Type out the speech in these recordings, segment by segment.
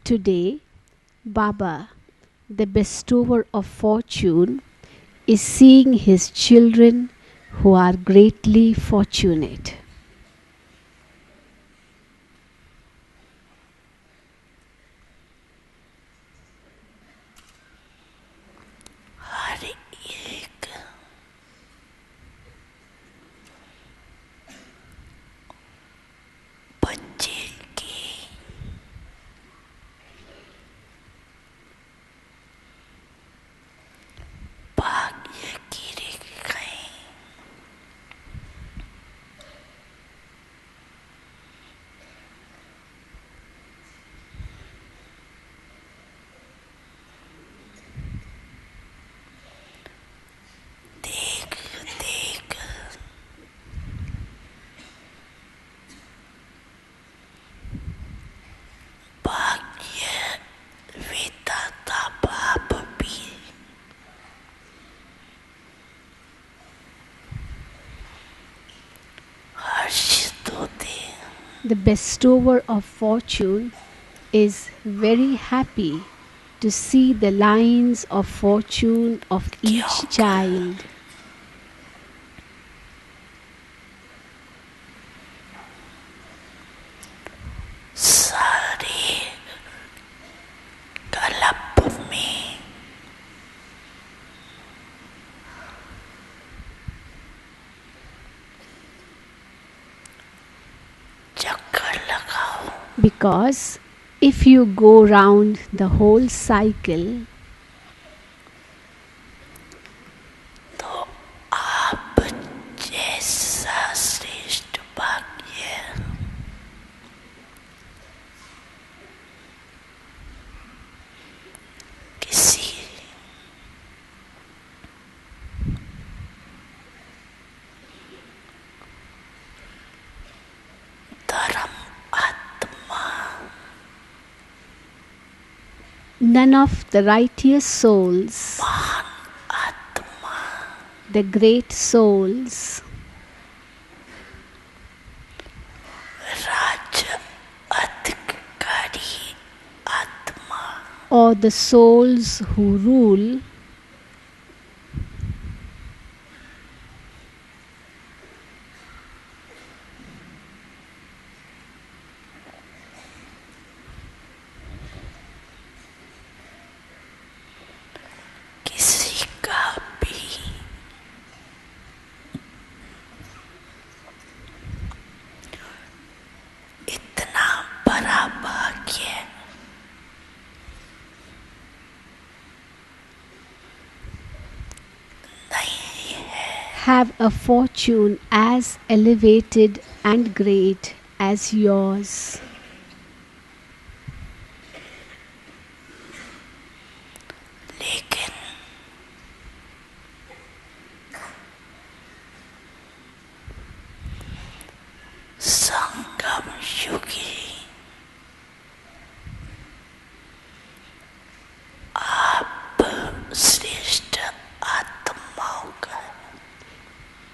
Today, Baba, the bestower of fortune, is seeing his children who are greatly fortunate. हर एक बच्चे की भाग्य की रेखाएं देख देख भाग्य विधाता बाप भी हर्षित होते हैं। The bestower of fortune is very happy to see the lines of fortune of each child. सारे कलप में चक्कर लगाओ Because if you go round the whole cycle, तो आप जैसा श्रेष्ठ भाग्य किसी धर्म आत्मा none of the righteous souls, महान आत्मा the great souls, राज्य अधिकारी आत्मा or the souls who rule, किसी का भी इतना बड़ा भाग्य नहीं है have a fortune as elevated and great as yours. लेकिन संगम युगी आप श्रेष्ठ आत्माओं का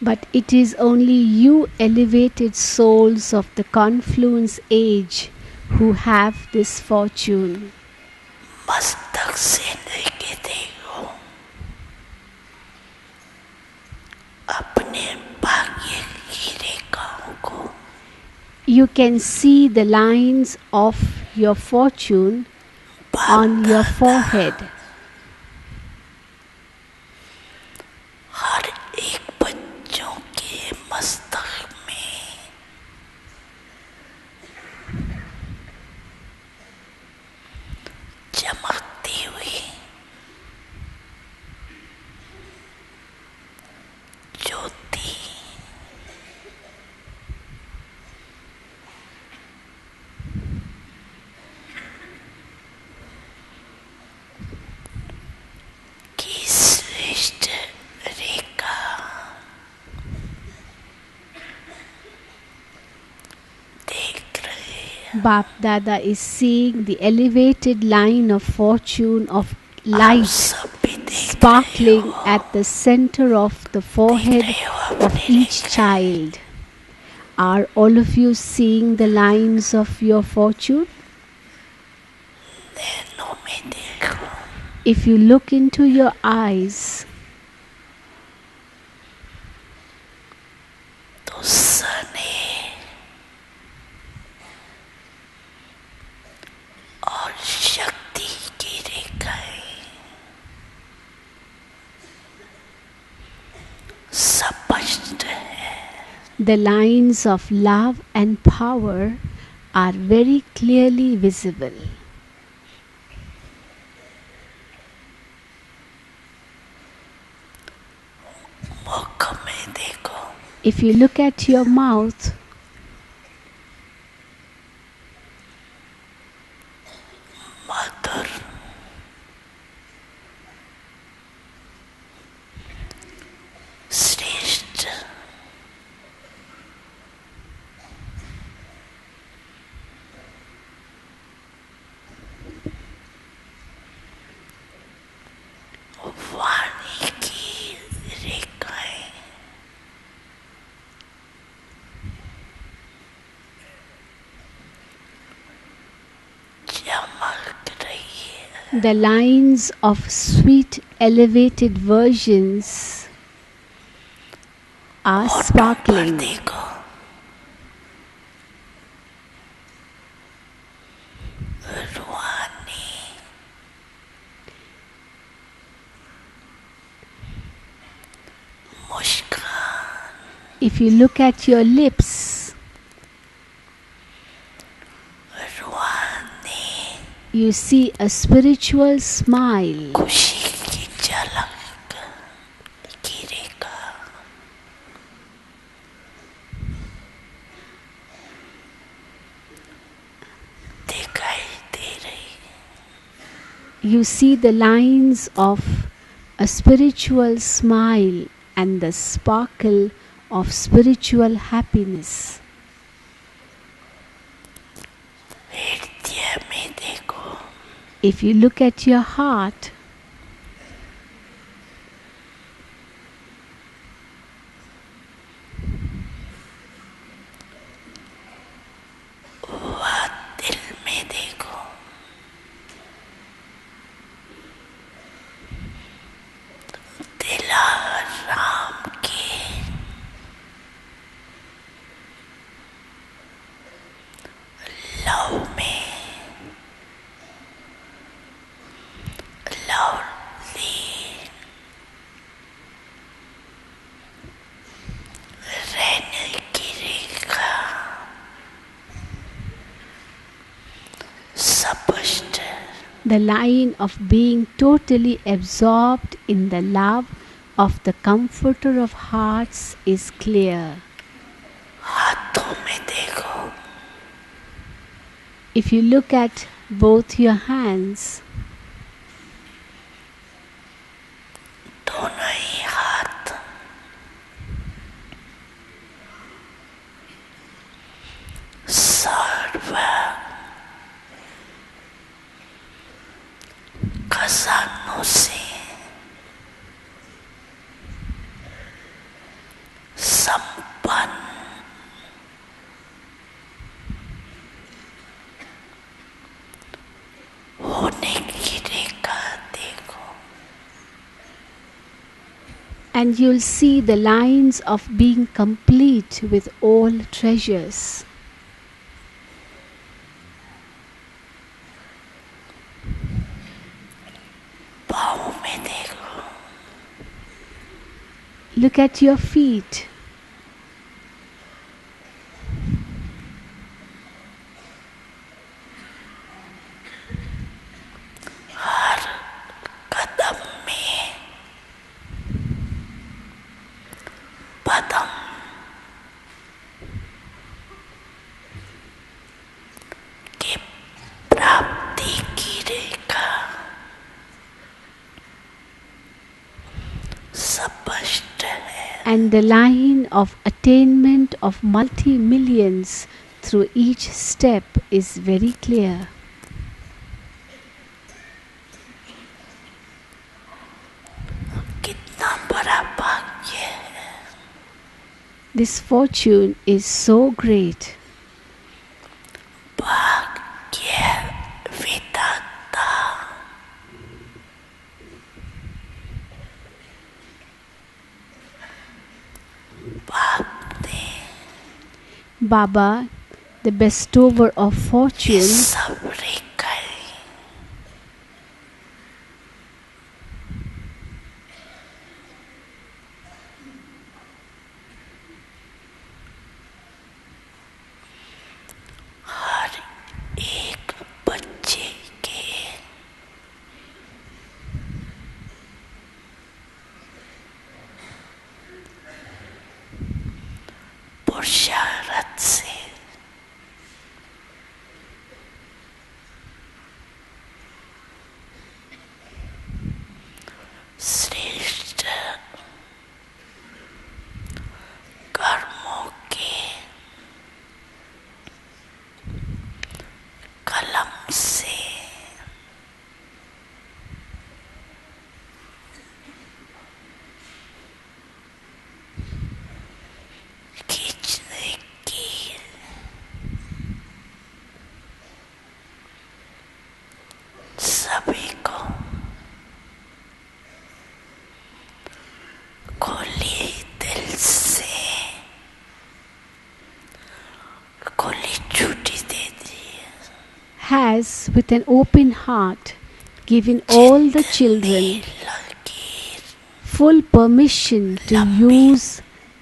But it is only you elevated souls of the confluence age who have this fortune. मस्तक से लेके देखो अपने भाग्य की रेखाओं को You can see the lines of your fortune on your forehead. हर एक बच्चों के मस्तक में चमकती हुई ज्योति की श्रेष्ठ रेखा देख रहे हैं। Bap Dada is seeing the elevated line of fortune of आप light सब भी देख रहे sparkling हो at the center of the forehead of each child. Are all of you seeing the lines of your fortune? If you look into your eyes, तो स्नेह और शक्ति की रेखाएं स्पष्ट है. the lines of love and power are very clearly visible. मुख में देखो. If you look at your mouth, मधुर श्रेष्ठ वाणी की रेखाएं चमक रही है. the lines of sweet elevated versions are होठों पर sparkling. देखो. रूहानी मुस्कान If you look at your lips, रूहानी you see a spiritual smile. खुशी की झलक की रेखा दिखाई दे रही. You see the lines of a spiritual smile and the sparkle of spiritual happiness. हृदय में देखो. If you look at your heart, वह दिल में देखो. दिलाराम के लव में लवली रहने की रेखा स्पष्ट. the line of being totally absorbed in the love of the Comforter of Hearts is clear. हाथों में देखो. If you look at both your hands, दोनों ही हाथ सर्व खजानों से संपन्न होने की रेखा देखो. and you'll see the lines of being complete with all treasures. पाँव में देखो. Look at your feet. हर कदम में पदम की प्राप्ति की रेखा स्पष्ट है. And the line of attainment of multi-millions through each step is very clear. कितना बड़ा भाग्य है. This fortune is so great. भाग्य विधाता Baba, the bestower of ये fortune, सबरे करी हर एक बच्चे के पुरुषार्थ से श्रेष्ठ कर्मों के कलम से खींचने की सभी को खुली दिल से खुली छुट्टी दे दी has, with an open heart, given all the children लकीर full permission to use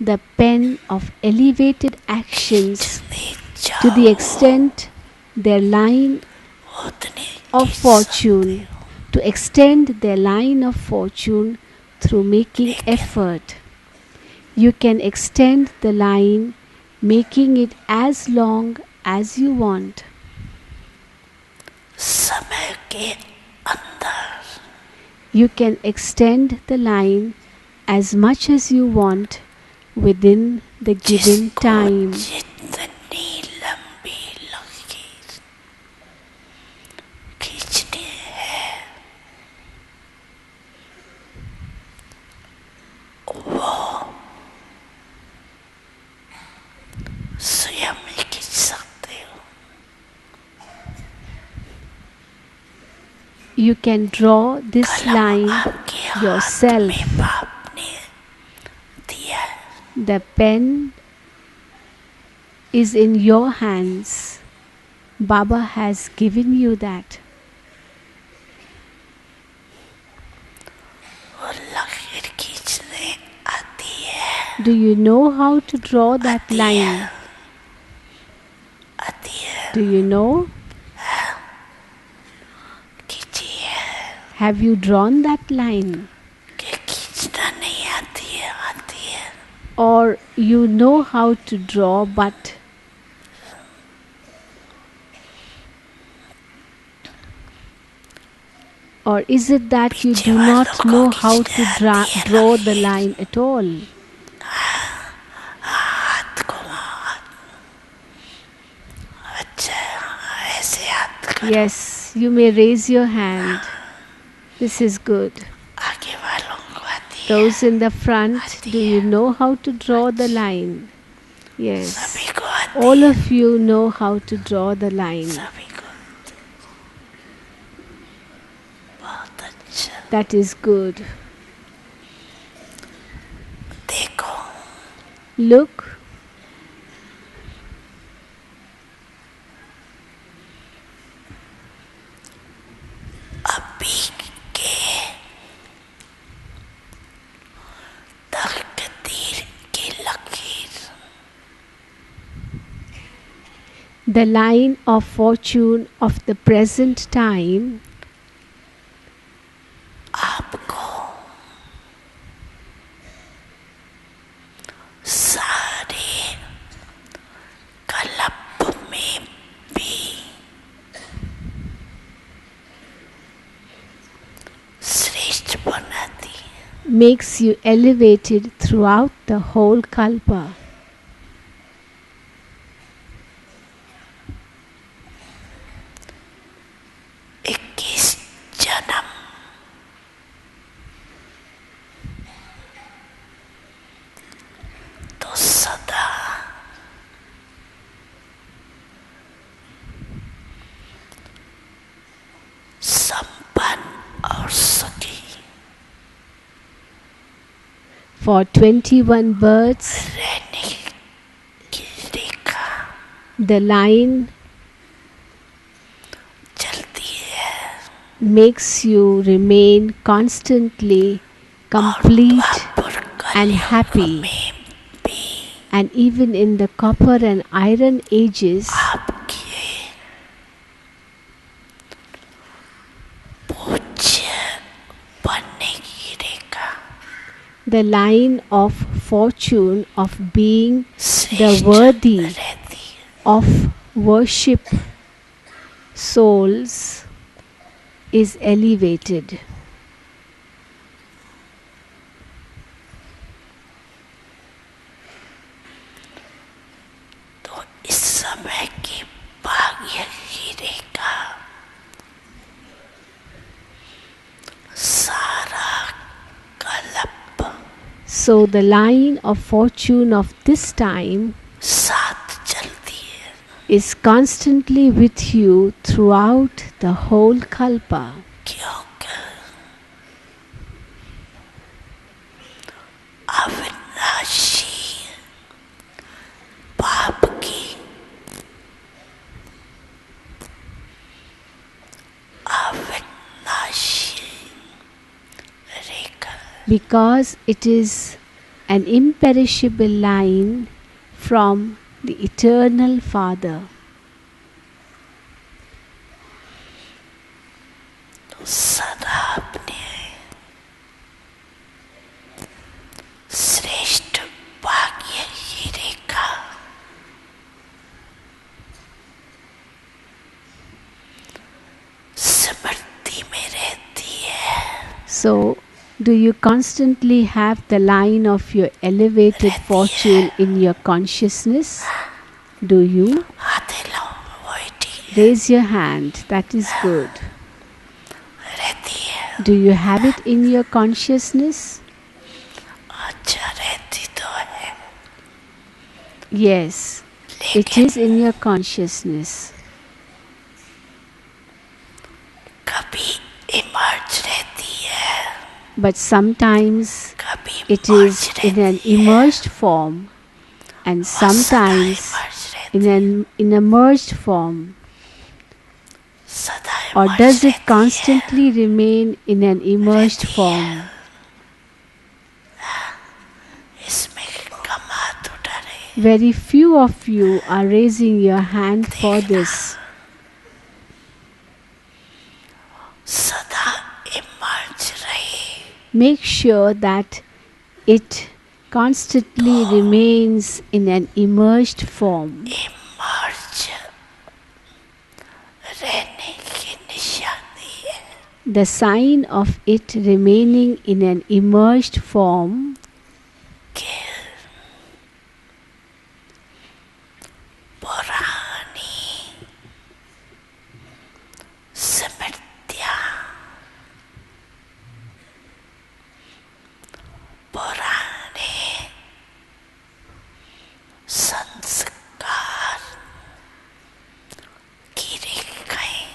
the pen of elevated actions ने to the जाओ extent their line उतने of fortune, to extend their line of fortune through making effort. You can extend the line, making it as long as you want. समय के अंदर You can extend the line as much as you want within the given जिसको time. जितनी लंबी लकीर खींचनी है वो स्वयं ही खींच सकते हो You can draw this कलम line आपके हाथ yourself. में बाप ने दिया है The pen is in your hands. Baba has given you that. वो लकीर खींचने आती है Do you know how to draw that आती line? है आती है Do you know? खींची है Have you drawn that line? कि खींचना नहीं आती है Or you know how to draw, but or is it that you do not know how to draw the line at all? हाथ को अच्छा ऐसे हाथ करो Yes, you may raise your hand. This is good. आगे वालों को आती है Those in the front, do you know how to draw the line? Yes. सभी को आती All है of you know how to draw the line. सभी को बहुत अच्छा That is good. देखो Look, अभी के तकदीर की लकीर the line of fortune of the present time आपको सारे कलप में भी श्रेष्ठ बनाती makes you elevated throughout the whole kalpa. इक्कीस जन्म तो सदा संपन्न और सुखी For 21 births रहने की रेखा The line चलती है makes you remain constantly complete Dwapar and कलयुग happy. में भी And even in the copper and iron ages, आपके पूज्य बनने की रेखा the line of fortune of being the श्रेष्ठ worthy रहती है. of worship souls is elevated. तो इस समय की भाग्य की रेखा सारा कलप So the line of fortune of this time साथ चलती है. is constantly with you throughout the whole kalpa. क्योंकि अविनाशी पाप की अविनाशी रेखा Because it is an imperishable line from the eternal Father. तो सदा अपने श्रेष्ठ भाग्य की रेखा स्मृति में रहती है. So, do you constantly have the line of your elevated fortune in your consciousness? Do you? हाथ हिलाओ वही ठीक Raise your hand. That is good. रहती है. Do you have it in your consciousness? अच्छा रहती तो है Yes, it लेकिन is in your consciousness. कभी इमर्ज रहती है But sometimes कभी it is in an immersed form and sometimes in a merged form. सदा Or immerse does it रहती है. constantly remain in an immersed form? इसमें कम हाथ उठा रहे. Very few of you are raising your hand for this. सदा emerge रहे. Make sure that it constantly remains in an immersed form. Emerge रहने की निशानी है. The sign of it remaining in an immersed form कि पुरानी स्मृतियाँ पुराने संस्कार की रेखाएं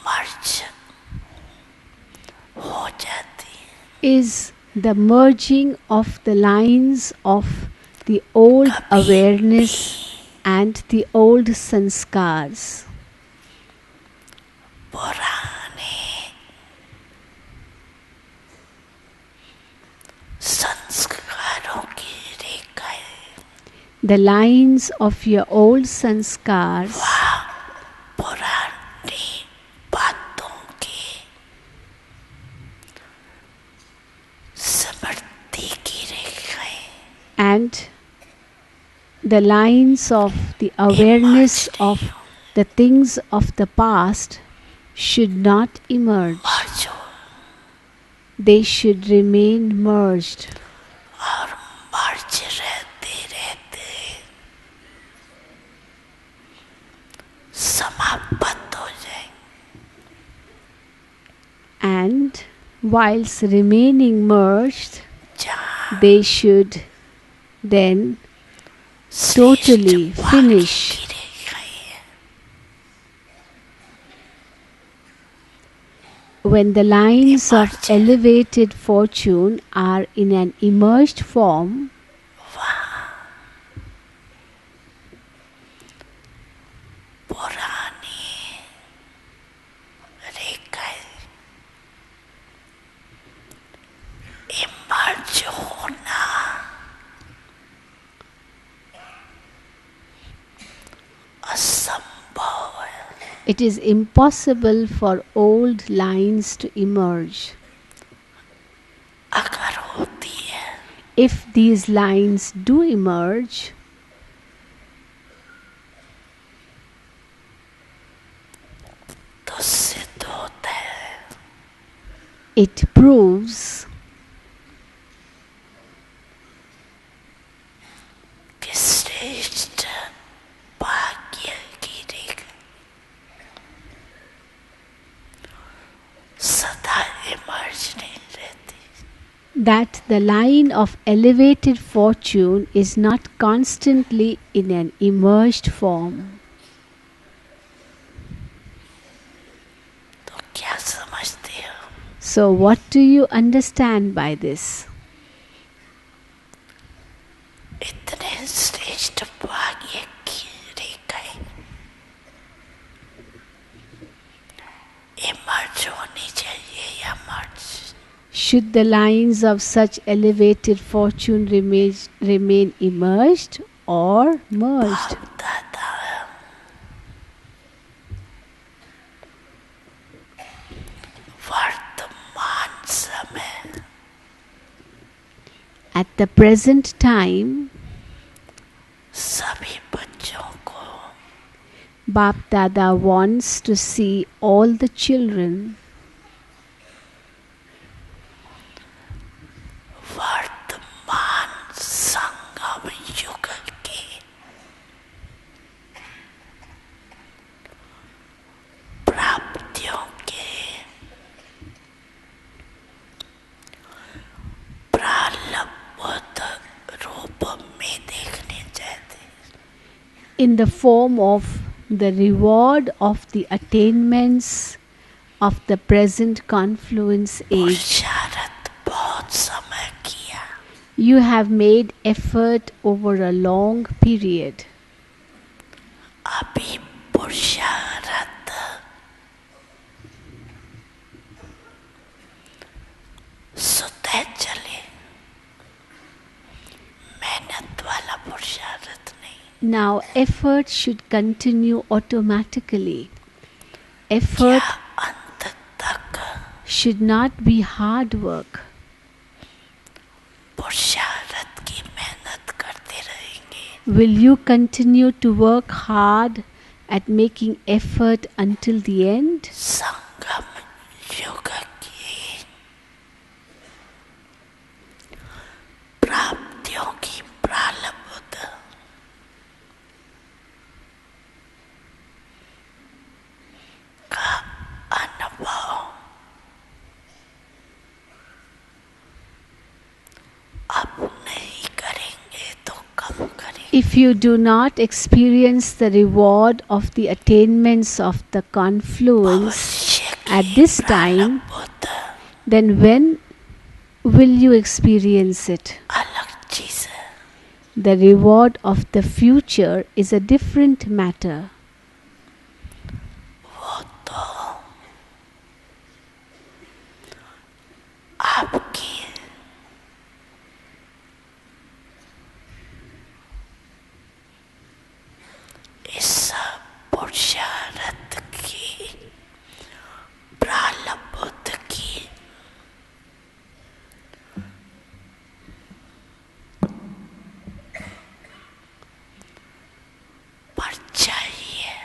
मर्ज हो जाती हैं. is the merging of the lines of the old awareness and the old sanskars. पुराने संस्कारों की रेखाएं The lines of your old sanskars पुरानी बातों की स्मृति की रेखाएं and the lines of the awareness of the things of the past should not emerge. मर्ज हो They should remain merged. और मर्ज रहते रहते समाप्त हो जाएंगे. And whilst remaining merged, जहाँ they should then totally finish. की रेखाएं हैं. When the lines of elevated fortune are in an immersed form, वहाँ असंभव है। It is impossible for old lines to emerge. अगर होती है If these lines do emerge, तो सिद्ध होता है it proves कि श्रेष्ठ भाग्य की रेखा सदा इमर्ज नहीं रहती। that the line of elevated fortune is not constantly in an emerged form. तो क्या समझते हो? So, what do you understand by this? इतने श्रेष्ठ भाग्य की रेखाएं इमर्ज होनी चाहिए या मर्ज? Should the lines of such elevated fortune remain emerged or merged? दादा वर्तमान समय At the present time, सभी बच्चों को Bap Dada wants to see all the children वर्तमान संगम युग के प्राप्तियों के प्रालब्ध रूप में देखने चाहते in the form of the reward of the attainments of the present confluence age. पुरुषार्थ बहुत समय किया You have made effort over a long period. अभी पुरुषार्थ सुते चले मेहनत वाला पुरुषार्थ नहीं। Now, effort should continue automatically. Effort क्या अंत तक should not be hard work. पुरुषार्थ की मेहनत करते रहेंगे? Will you continue to work hard at making effort until the end? संगम युग की प्राप्तियों की प्रालब्ध का अनुभव अब नहीं करेंगे तो कब करेंगे? If you do not experience the reward of the attainments of the confluence भविष्य at की this time, प्रालब्ध then when will you experience it? अलग चीज है। The reward of the future is a different matter. वो तो आपकी इस पुरुषार्थ की प्रालब्ध की परछाई है।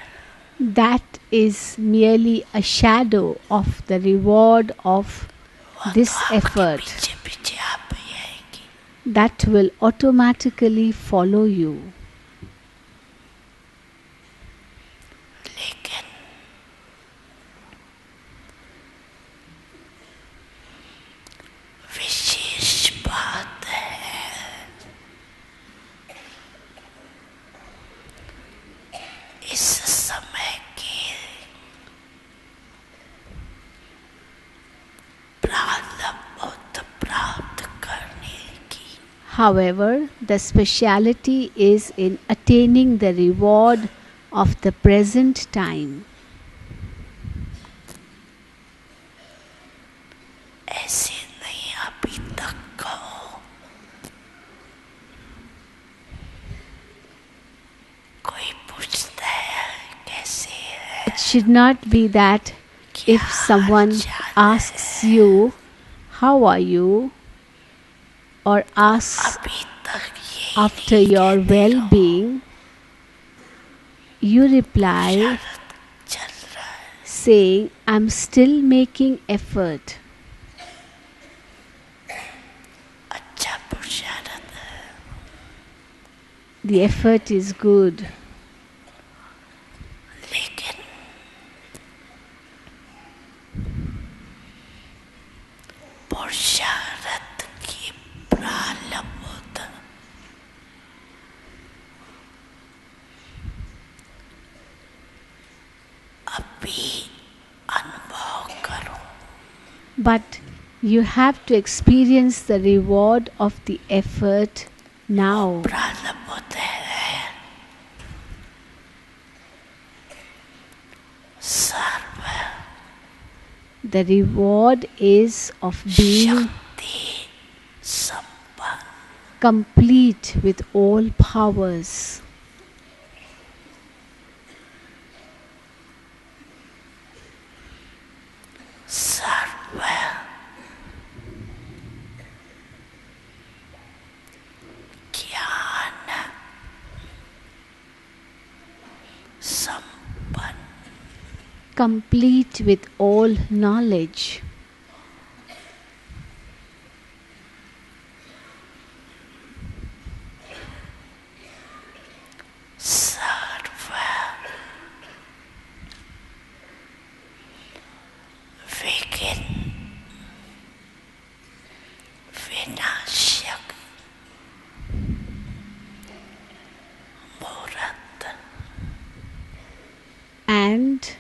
That is merely a shadow of the reward of वो this तो आपके effort पीछे पीछे आप ही आएंगी। that will automatically follow you. लेकिन विशेष बात है इस समय के प्रालब्ध प्राप्त करने की। However, the speciality is in attaining the reward of the present time. ऐसे नहीं अभी तक कहो। कोई पूछता है It should not be that if someone asks you, how are you? Or asks अभी तक ये after your well-being, you reply चल रहा है. saying, I'm still making effort. अच्छा पुरुषार्थ है. The effort is good. लेकिन पुरुषार्थ की प्रारंभ अभी अनुभव करो. But you have to experience the reward of the effort now. प्रारंभ होते हैं सर्व The reward is of being शक्ति संपन्न. complete with all powers. सर्व ज्ञान संपन्न. Complete with all knowledge. सर्व विघ्न विनाशक मूर्त. And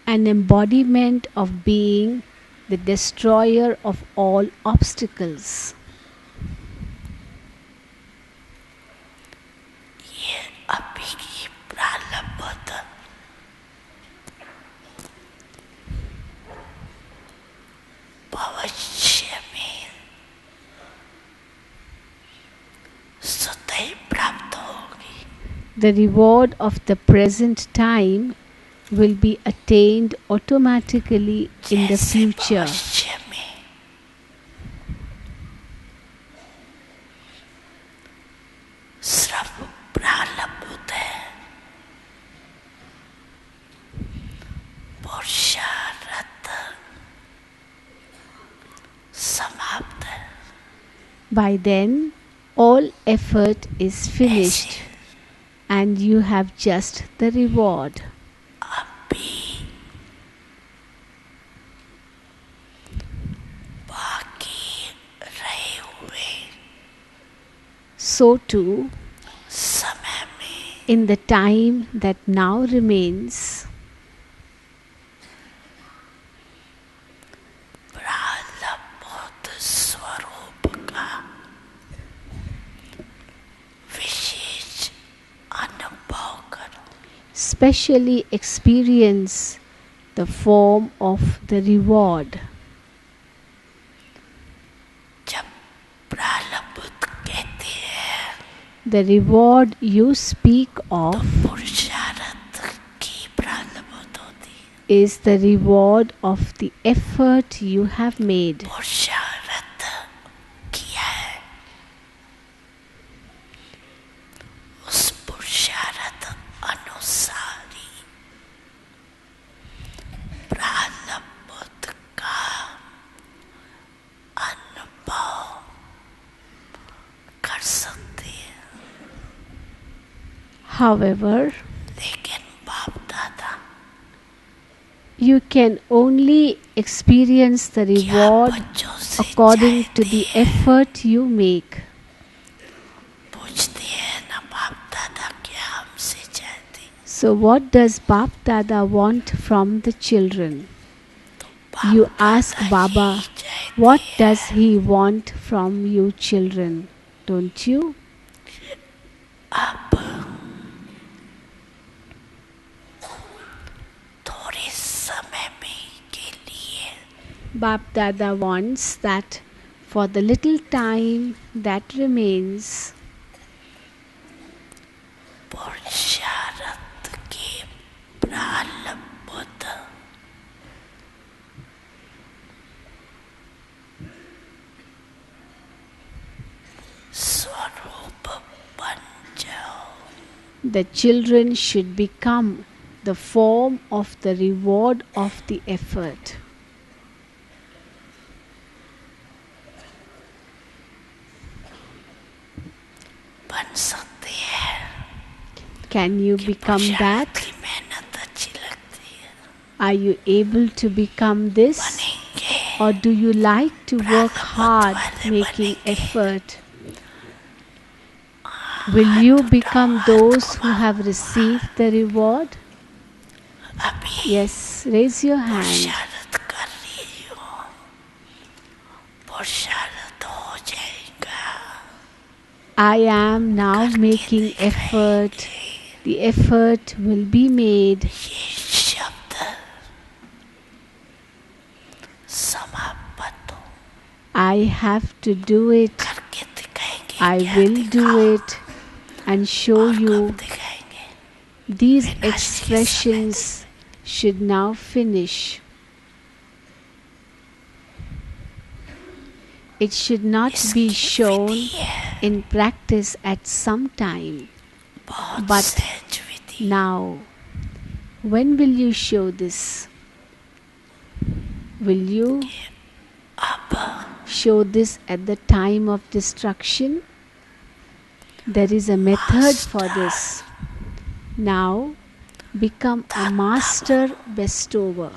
an embodiment of being the destroyer of all obstacles. ये अभी की प्रारंभ भविष्य में सदैव प्राप्त होगी. The reward of the present time will be attained automatically in the जैसे future. भविष्य में सिर्फ प्रारंभ होते हैं. पुरुषार्थ समाप्त है. By then, all effort is finished and you have just the reward. अभी बाकी रहे हुए So too, समय में in the time that now remains, प्रारब्ध स्वरूप का विशेष अनुभव करो. specially experience the form of the reward. जब प्रारब्ध कहते हैं The reward you speak तो of पुरुषार्थ की प्रारब्ध होती है. is the reward of the effort you have made. पुरुषार्थ किया है. उस पुरुषार्थ अनुसारी प्रारब्ध का अनुभव कर सकते हैं. However, लेकिन बाप दादा you can only experience the क्या reward बच्चों से according to चाहते the हैं? effort you make. पूछते हैं ना बाप दादा क्या हमसे चाहते हैं. So, what does Bap Dada want from the children? बाप You ask दादा Baba, यही चाहते what हैं. does he want from you children? Don't you? अब थोड़े समय में के लिए Bap Dada wants that for the little time that remains, पुरुषार्थ के प्रारंभ The children should become the form of the reward of the effort. बन सकती है Can you कि become that? पुरुषार्थ की मेहनत अच्छी लगती है Are you able to become this? बनेंगे Or do you like to work hard वाले making बनेंगे effort? Will you become those who have received the reward? अभी Yes, raise your hand. पुरुषार्थ कर रही हो पुरुषार्थ हो जाएगा I am now making effort. The effort will be made. ये शब्द समाप्त हो I have to do it. करके दिखाएंगे I क्या will do दिखाओ it and show और you. कब दिखाएंगे These विनाश के expressions should now finish. It should not be इसकी shown विधि है in practice at some time. बहुत But सहज विधि now, when will you show this? Will you अब show this at the time of destruction? There is a method for this. Now, become a master bestower.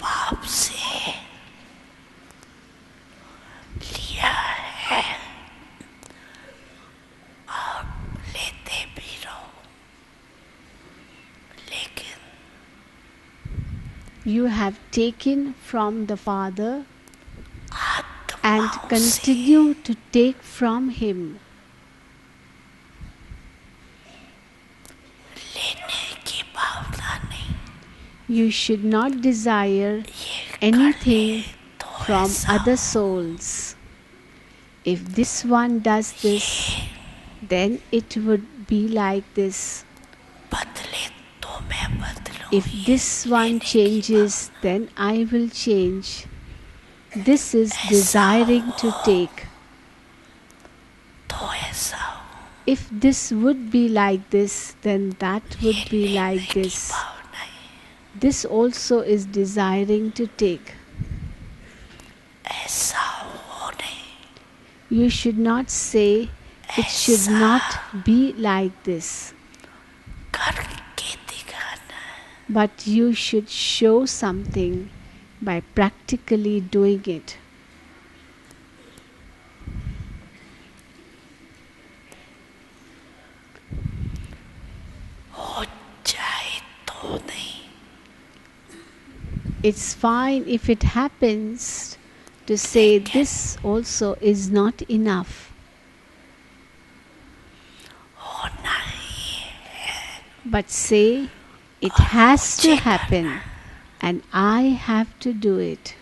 भाव से लिया है और लेते भी रहो लेकिन You have taken from the Father and आत्माओं से continue to take from Him. लेने की भावना नहीं You should not desire ये anything तो from ऐसा other souls. If this one does this, then it would be like this. बदले तो मैं बदलूं If this one changes, then I will change. This is desiring to take. तो ऐसा हो If this would be like this, then that would be like this. भावना है This also is desiring to take. ऐसा हो नहीं You should not say it should not be like this, करके दिखाना है but you should show something by practically doing it. हो जाए तो नहीं It's fine if it happens to say this also is not enough. होना ही But say it has to happen and I have to do it.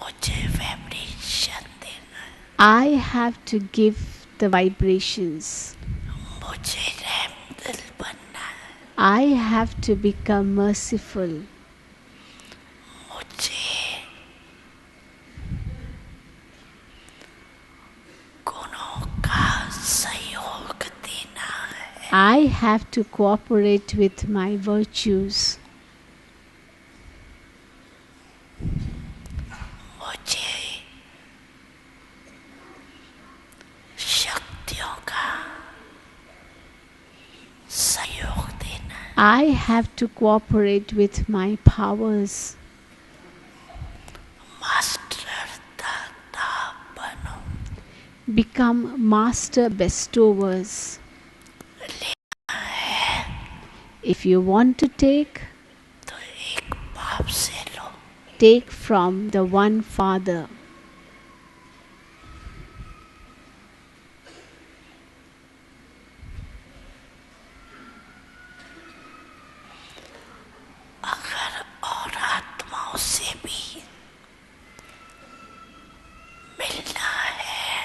मुझे vibration देना है I have to give the vibrations. मुझे रहम दिल बनना है I have to become merciful. मुझे गुणों का सहयोग देना है I have to cooperate with my virtues. मुझे शक्तियों का सहयोग देना है I have to cooperate with my powers. Master दाता बनो Become master bestowers. If you want to take, तो एक बाप से लो take from the one Father. अगर और आत्माओं से भी मिलना है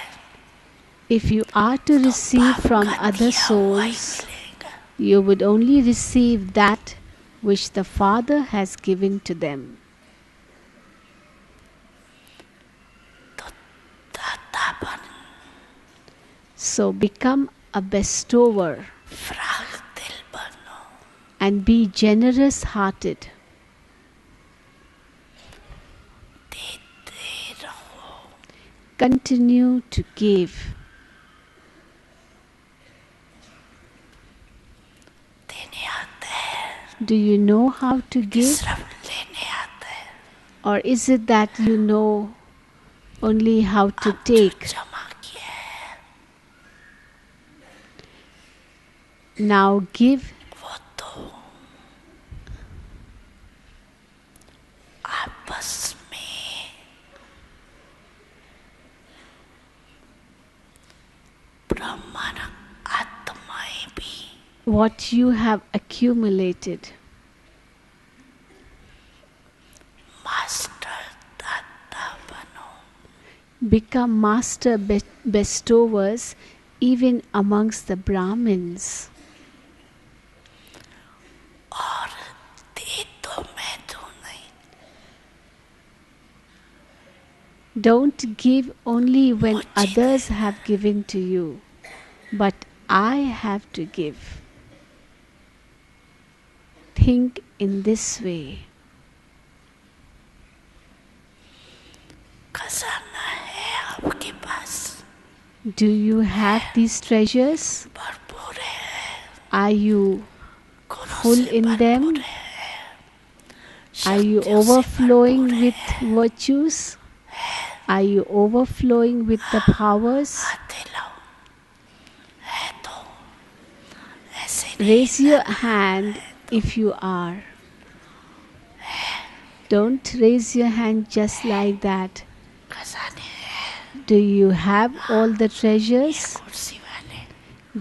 If you are to receive from other souls, you would only receive that which the Father has given to them. दातापन So become a bestower फ्राग दिल बनो and be generous hearted. देते रहो Continue to give. देने आते हैं Do you know how to कि give? सिर्फ लेने आते हैं Or is it that you know only how to अब जो take? जमा किया है Now give वो तो आपस में ब्रह्मांड आत्माएं भी what you have accumulated. Master दाता बनो Become master bestowers even amongst the Brahmins. और दे तो मैं दूं नहीं Don't give only when मुझे others देना have given to you, but I have to give. Think in this way. खजाना है आपके पास Do you have these treasures? भरपूर है Are you गुणों full से in भरपूर them? है Are you शक्तियों से overflowing भरपूर with है virtues? Are you overflowing with the powers? आते लो है तो ऐसे नहीं Raise your लाना hand if you are. Don't raise your hand just like that. खजाने हैं Do you have all the treasures? कुर्सी वाले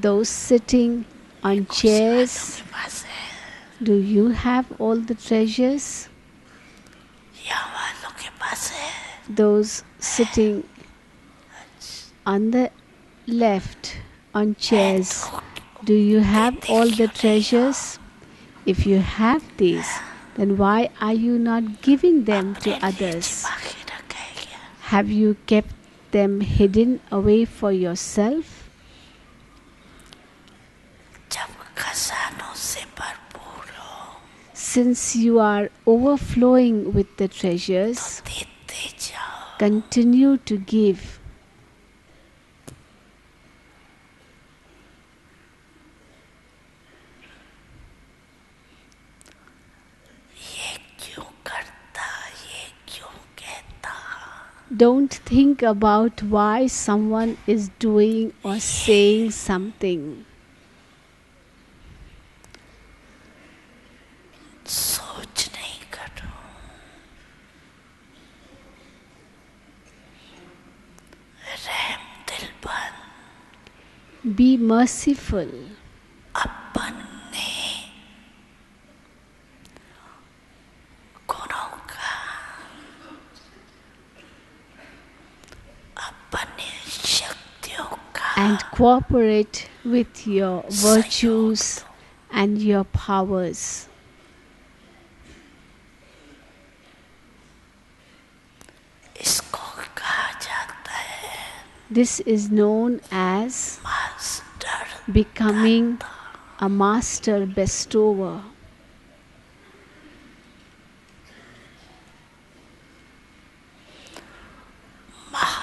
Those sitting on कुर्सी वालों chairs, के पास है do you have all the treasures? यहाँ वालों के पास है Those sitting on the left on chairs, do you have all the treasures? If you have these, then why are you not giving them to अपने लिए others? छिपा के रखा है क्या Have you kept them hidden away for yourself? जब खजानों से भरपूर हो Since you are overflowing with the treasures, देते जाओ continue to give. ये क्यों करता ये क्यों कहता Don't think about why someone is doing or saying something. सोच नहीं करो रहम दिल बन Be merciful. अपन ने गुणों का अपने शक्तियों का And cooperate with your virtues and your powers. इसको कहा जाता है This is known as master becoming a master bestower.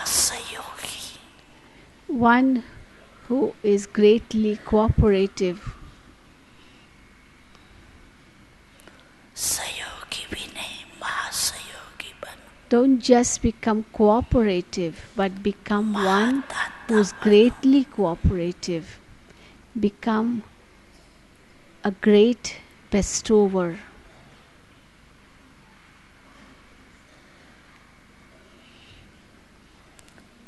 महासहयोगी One who is greatly cooperative. सहयोगी भी नहीं महासहयोगी बनो Don't just become cooperative, but become one who is greatly cooperative. Become a great bestower.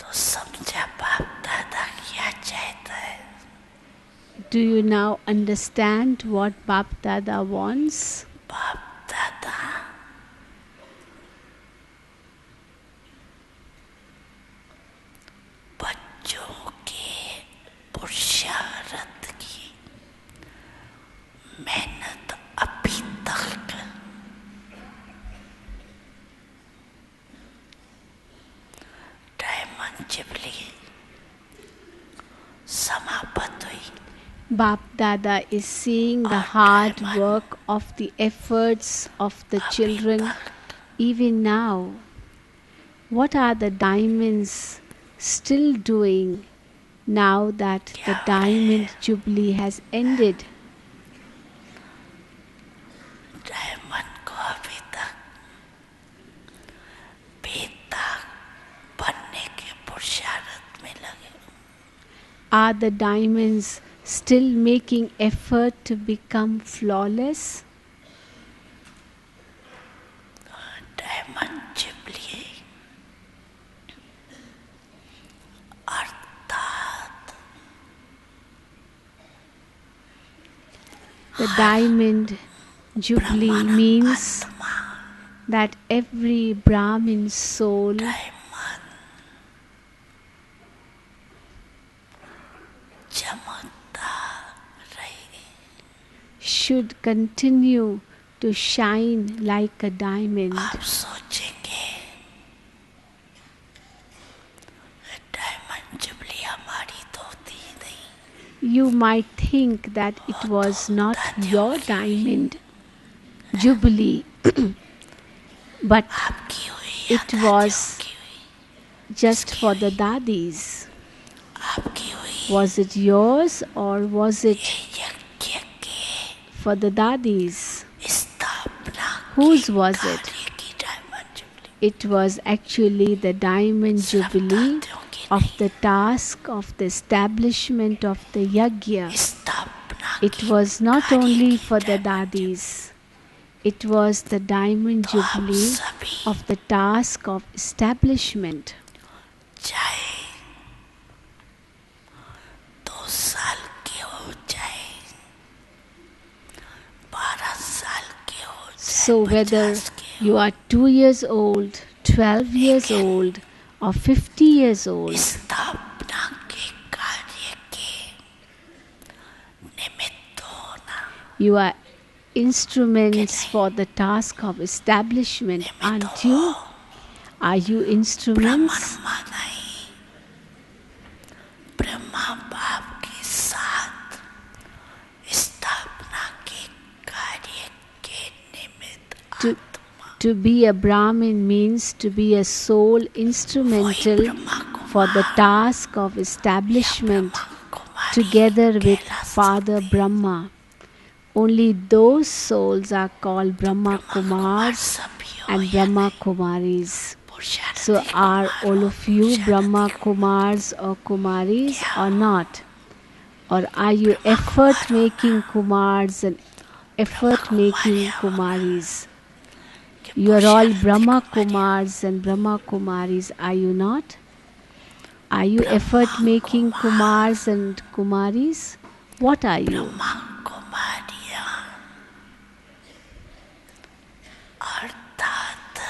तो समझा बाप दादा क्या चाहता है Do you now understand what Bap Dada wants? बाप दादा बच्चों के पुरुषार्थ की मेहनत अभी तक जुबली समाप्त हुई. Bap Dada is seeing the hard work of the efforts of the children even now. What are the diamonds still doing now that the diamond jubilee has ended? Diamond को अभी तक बेता बनने के पुरुषार्थ में लगे. Are the diamonds still making effort to become flawless? Diamond jubilee अर्थात The diamond jubilee means that every Brahmin soul चमकता रहे. should continue to shine like a diamond. आप सोचेंगे डायमंड जुबली हमारी तो थी नहीं. You might think that it was not your diamond jubilee, but आपकी हुई it was just for the dadis. आपकी हुई Was it yours or was it यज्ञ के for the dadis? स्थापना Whose was it? कार्य की diamond jubilee. It was actually the diamond jubilee of the task of the establishment of the yajna. स्थापना It was not only for the dadis. It was the diamond jubilee सभी of the task of establishment. चाहे 2 साल के हो चाहे 12 साल के हो So चाहे whether 50 के you are 2 years old, 12 years old, or 50 years old, स्थापना के कार्य के निमित्त होना. you are instruments for the task of establishment, aren't you? Are you instruments? Brahma नहीं, ब्रह्मा बाप के साथ स्थापना के कार्य के निमित्त To be a Brahmin means to be a soul instrumental for the task of establishment together with Father Brahma. Only those souls are called Brahma Kumars and Brahma Kumaris. So are all of you Brahma Kumars or Kumaris or not? Or are you effort making Kumars and effort making Kumaris? You are all Brahma Kumars and Brahma Kumaris, are you not? Are you effort making Kumars and Kumaris? What are you?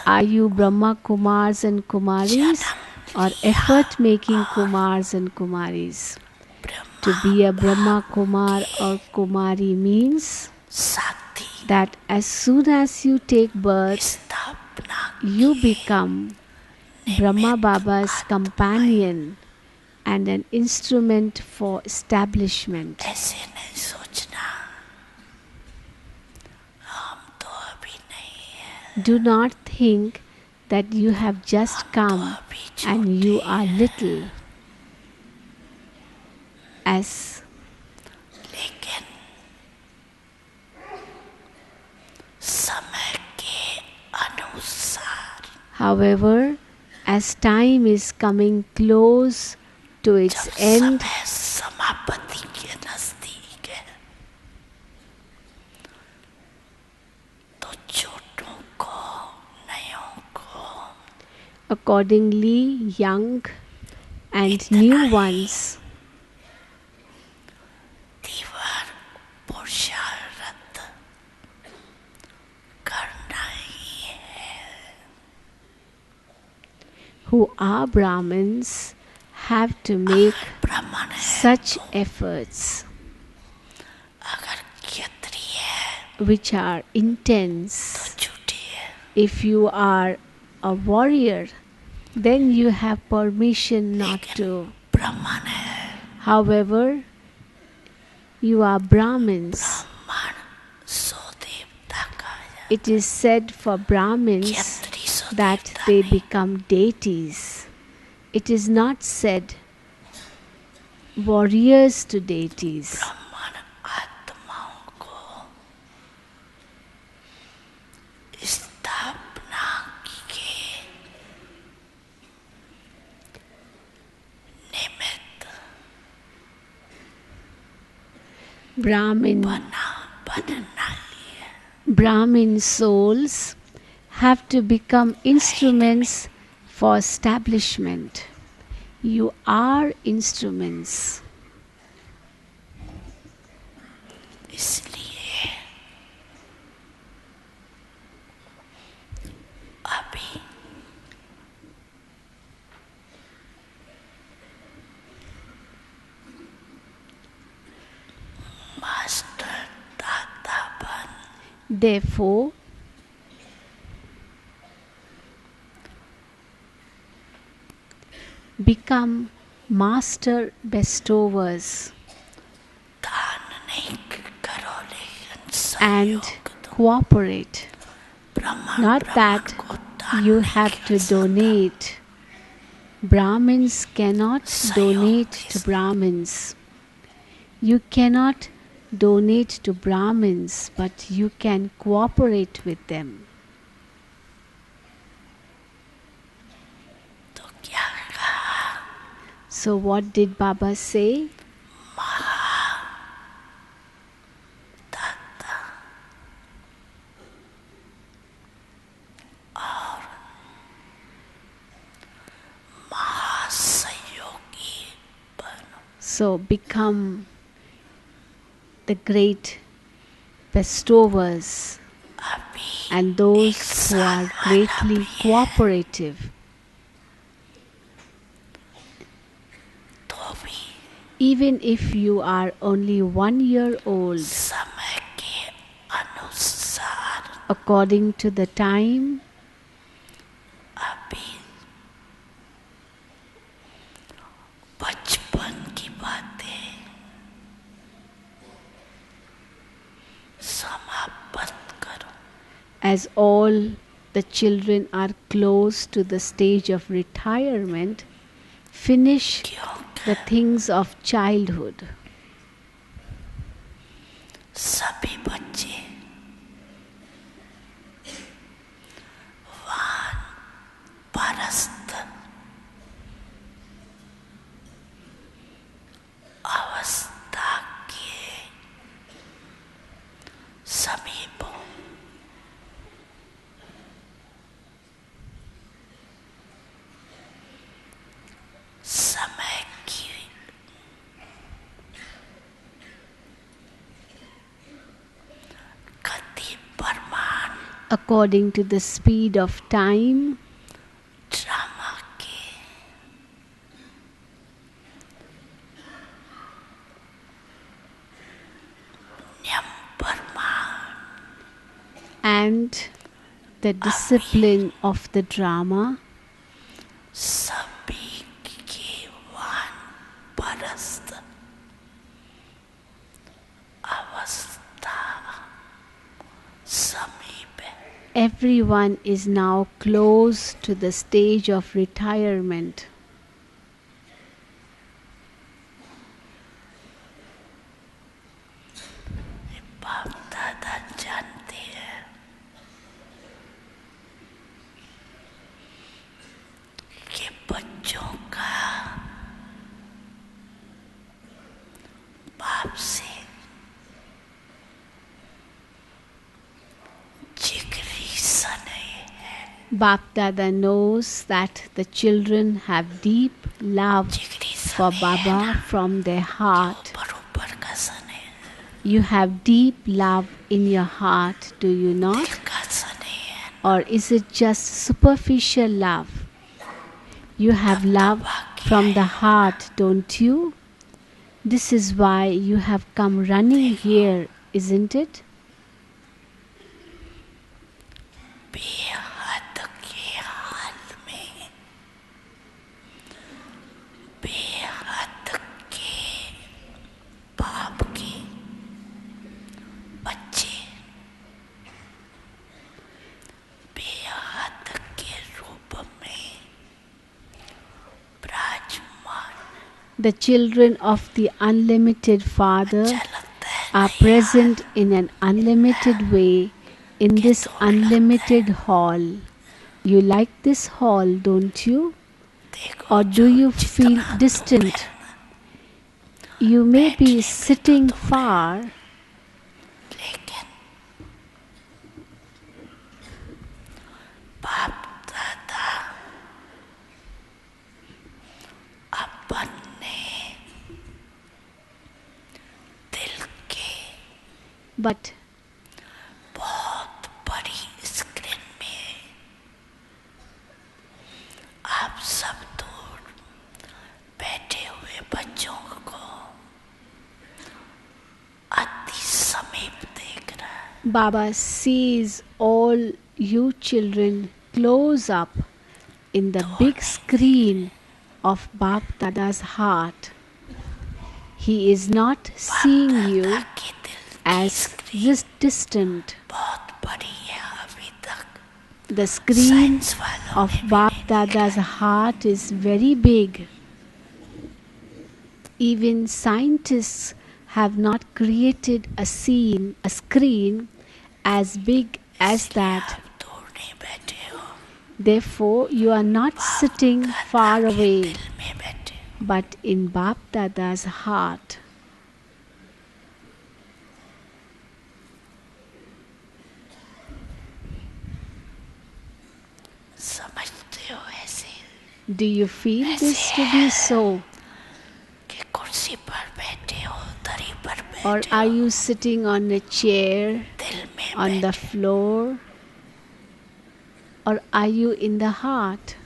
Are you Brahma Kumars and Kumaris or effort making Kumars and Kumaris? To be a Brahma Kumar or Kumari means that as soon as you take birth, you become Brahma Baba's companion and an instrument for establishment. ऐसे नहीं सोचना हम तो अभी नहीं हैं. Do not think that you have just come and you are little. As लेकिन समय के अनुसार however, as time is coming close to its end, समय समाप्ति के नजदीक है तो छोटों को नयों को accordingly, young and new ones तीव्र पुरुषार्थ करना ही है. who are Brahmins have to make ब्राह्मण है such efforts अगर क्षत्रिय है which are intense. तो झूठी है. If you are a warrior, then you have permission not to. ब्राह्मण है, However, you are Brahmins. ब्राह्मण सो देवता का है, It is said for Brahmins Kshatriya so that देवता they नहीं। become deities. It is not said warriors to deities. ब्राह्मण आत्माओं को स्थापना के निमित्त Brahmin souls have to become instruments for establishment. You are instruments. इसलिए अभी मास्टर दाता बन Therefore, become master bestowers दान नहीं करो लेकिन and सहयोग दो। cooperate. ब्राह्मण Not ब्राह्मण that को दान you नहीं have कर to सकता। donate. Brahmins cannot सहयोग donate दे to सकता। Brahmins. You cannot donate to Brahmins, but you can cooperate with them. तो क्या कहा? So, what did Baba say? दाता और महासहयोगी बनो। So, become the great bestowers अभी and those who are greatly cooperative. तो भी Even if you are only 1 year old, समय के अनुसार according to the time, अभी बचपन की बातें समाप्त करो। as all the children are close to the stage of retirement, finish क्योंकि the things of childhood. सभी बच्चे वान परस्त अवस्था के समीप समय की गति प्रमाण According to the speed of time, drama के नियम प्रमाण and the discipline of the drama, सभी के वान परस्त अवस्था समीप है। everyone is now close to the stage of retirement. बाप दादा जानते हैं कि बच्चों का बाप से जिगरी स्नेह है। Bap Dada knows that the children have deep love जिगरी for स्नेह Baba from their heart. ऊपर का स्नेह, You have deep love in your heart, do you not? दिल का स्नेह, Or is it just superficial love? You have love from the heart, don't you? This is why you have come running here, isn't it? बेहद के हाल में The children of the unlimited Father अच्छा लगता है are ना present in an unlimited way in this दूर unlimited hall. You like this hall, don't you? देखो Or do जो you feel जितना दूर distant? है ना You may be बैठने में तो sitting दूर है far, लेकिन बाप दादा अपन ने दिल के but बहुत बड़ी स्क्रीन में आप सब दूर बैठे हुए बच्चों को अति समीप देख रहा है. Baba sees all you children close up in the big screen of Bap Dada's heart. He is not seeing you ताकि दिल की as स्क्रीन this distant. बहुत बड़ी है अभी तक. The screen साइंस वालों of ने भी Bap नहीं Dada's निकाली. heart is very big. Even scientists have not created a screen as big as इसलिए that. आप दूर नहीं बैठे हो. Therefore, you are not sitting far दादा के away, दिल में बैठे हो. but in Bap Dada's heart. समझते हो ऐसे Do you feel this to be so? कि कुर्सी पर बैठे हो, दरी पर Or बैठे are हो, you sitting on a chair, दिल में on the बैठे. floor? Or are you in the heart?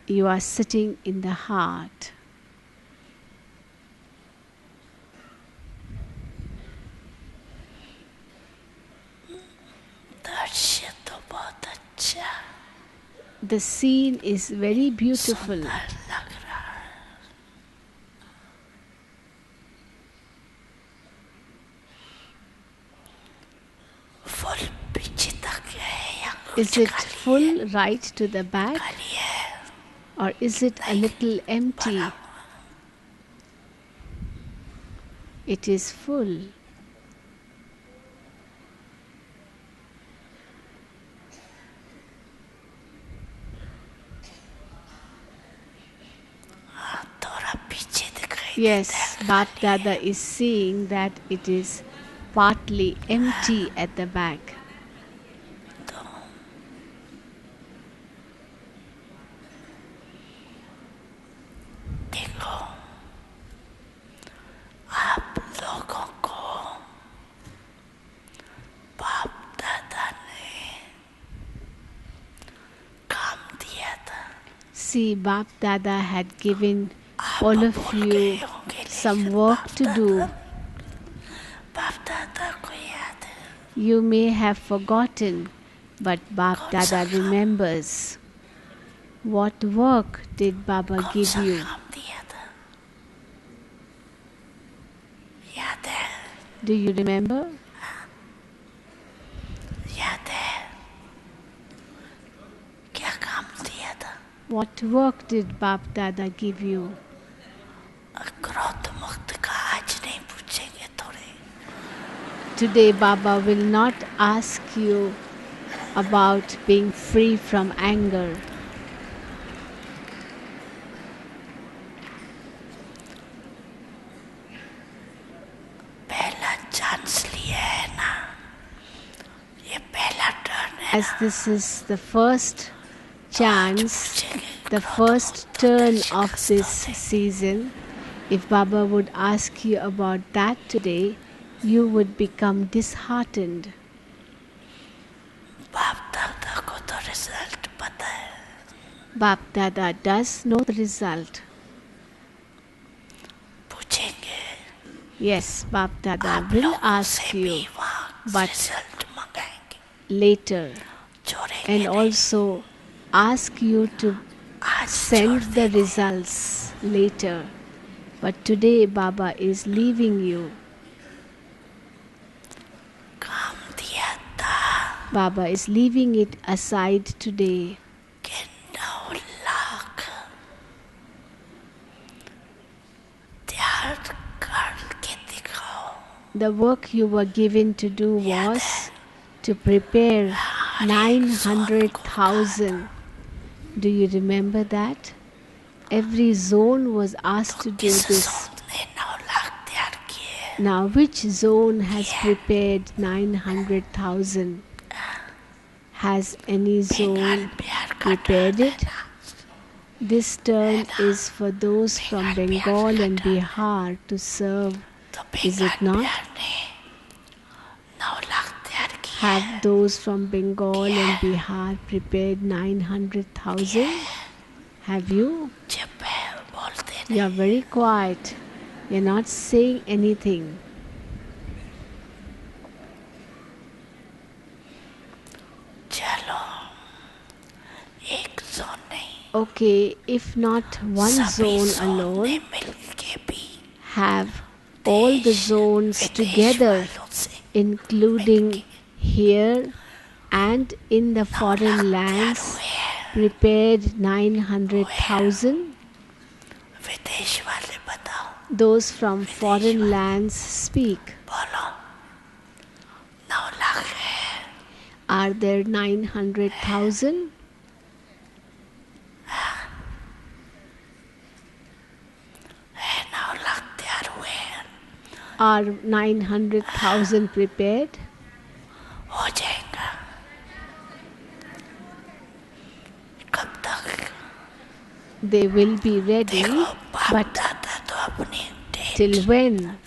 You are sitting in the heart. दृश्य तो बहुत अच्छा The scene is very beautiful. सुंदर लग रहा है. फुल पीछे तक है या Is कुछ it खाली full right to the back? खाली है. Or is it a little empty? It is full. थोड़ा पीछे दिखाई Yes, देता है. Bap Dada is seeing that it is partly empty at the back. तो देखो आप लोगों को बाप दादा ने काम दिया था. See, Bap Dada had given आप all of भूल गए you होंगे some लेकिन work बाप to do. दादा को याद है. You may have forgotten, but Bap कौन Dada सा काम? remembers. What work did Baba कौन give सा you? काम दिया था? याद है. Do you remember? याद है. क्या काम दिया था? What work did Bap Dada give you? क्रोध मुक्त का आज नहीं पूछेंगे थोड़े. Today, Baba will not ask you about being free from anger. पहला चांस लिया है ना. ये पहला टर्न है As ना. this is the first chance, पूछेंगे the क्रोध first मुक्त turn दर्शी of का this स्तोत्र. season, if Baba would ask you about that today, you would become disheartened. बाप दादा को तो रिजल्ट पता है. Bap Dada does know the result. पूछेंगे. Yes, Bap Dada आप will लोगों ask से you भी वहाँ but रिजल्ट मंगाएंगे. later, छोड़ेंगे and नहीं. also ask you to आज send छोड़ the देंगे. results later. But today, Baba is leaving you. काम दिया था Baba is leaving it aside today. कि 9 lakh the work you were given to do was to prepare 900,000. Do you remember that? Every zone was asked to do this. Now, which zone has prepared 900,000? Has any zone prepared it? This turn is for those from Bengal and Bihar to serve, is it not? Have those from Bengal and Bihar prepared 900,000? Have you? You are very quiet. You are not saying anything. Okay, if not one zone alone, have all the zones together, including here and in the foreign lands, prepared 900,000. Those from foreign lands speak. Are there 900,000? Are 900,000 prepared? They will be ready, but till when?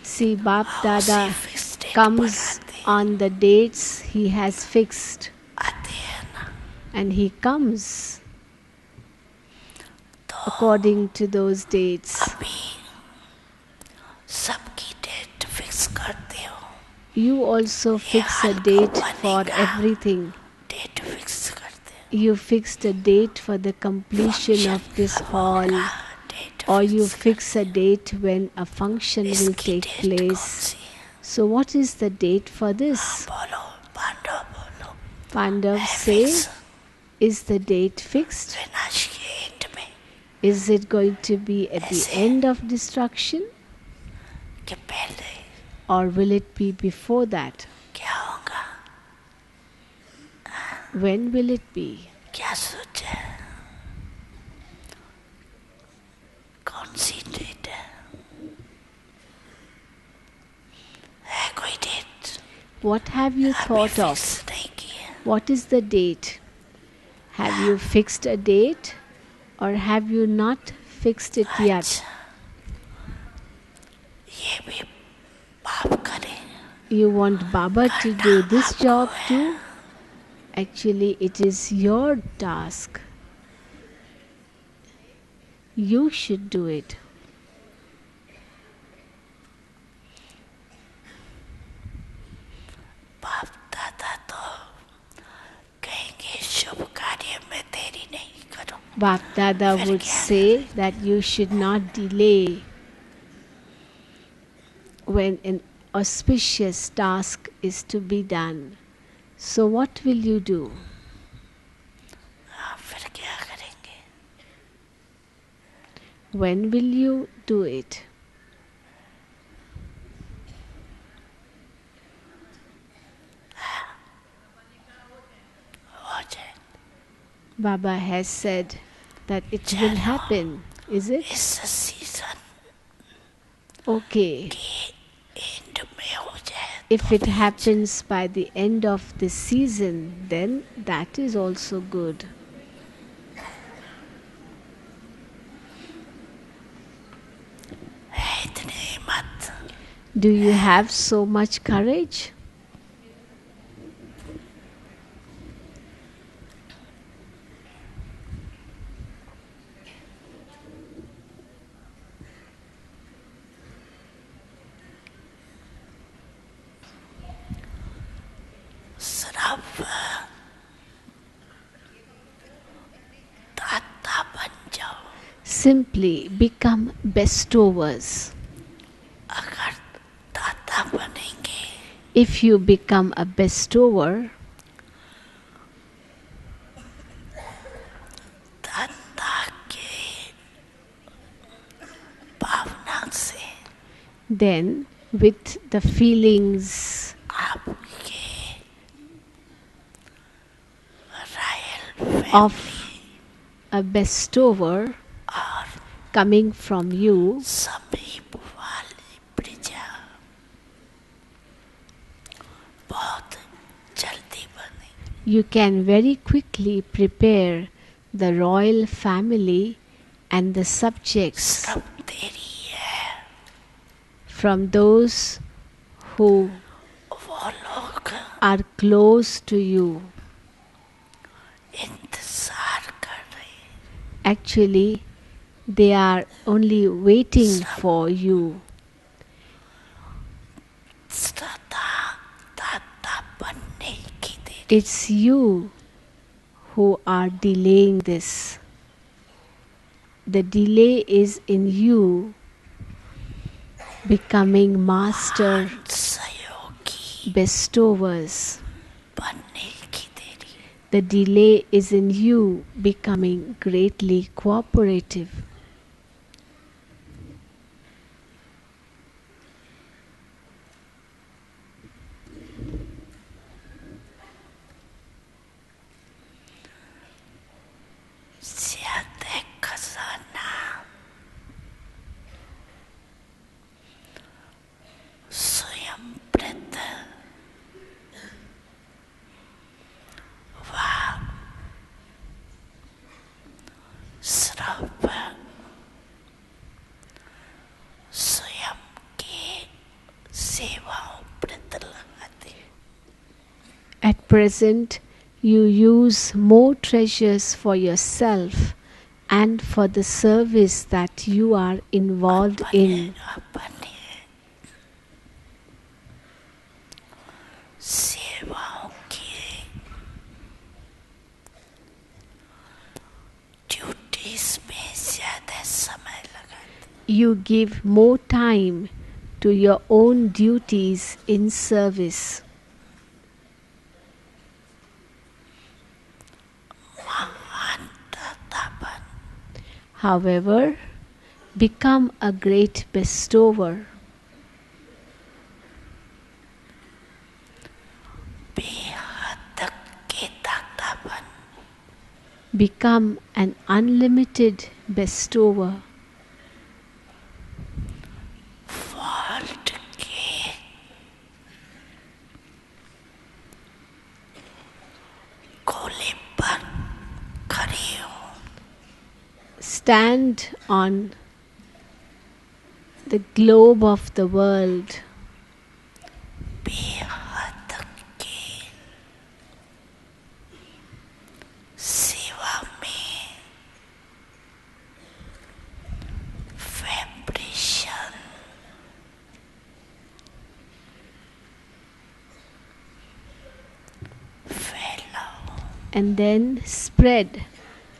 See, Bap Dada comes on the dates he has fixed, and he comes according to those dates. You also fix a date for everything. You fixed a date for the completion of this hall, or you fix a date when a function will take place. So what is the date for this? Pandavas say, is the date fixed? Is it going to be at the end of destruction? Or will it be before that? When will it be? What have you thought of? What is the date? Have you fixed a date, or have you not fixed it yet? You want Baba to do this job too? Actually, it is your task. You should do it. Bap Dada would say that you should not delay when an auspicious task is to be done. So what will you do? When will you do it? Baba has said that it will happen, is it? Okay. If it happens by the end of the season, then that is also good. Do you have so much courage? Simply become bestowers. If you become a bestower, Then, with the feelings आपके royal of family a bestower और coming from you, समीप वाली प्रजा बहुत जल्दी बनी. you can very quickly prepare the royal family and the subjects सिर्फ तेरी है. from those who वो लोग are close to you. इंतजार कर रहे. Actually, they are only waiting for you. सदा दाता बनने की देरी. It's you who are delaying this. The delay is in you becoming master सहयोगी bestowers. बनने की देरी. The delay is in you becoming greatly cooperative. ज्यादा खजाना स्वयं प्रत वा श्रव स्वयं के सेवाओं प्रत लगाते. At present, you use more treasures for yourself and for the service that you are involved in. अपने सेवाओं की ड्यूटीज में ज्यादा समय लगाते. You give more time to your own duties in service. However, become a great bestower. बेहद के दातापन. Become an unlimited bestower. World के गोले पर खड़ी हो. Stand on the globe of the world. बेहद के सेवा में वाइब्रेशन फैलाओ. And then spread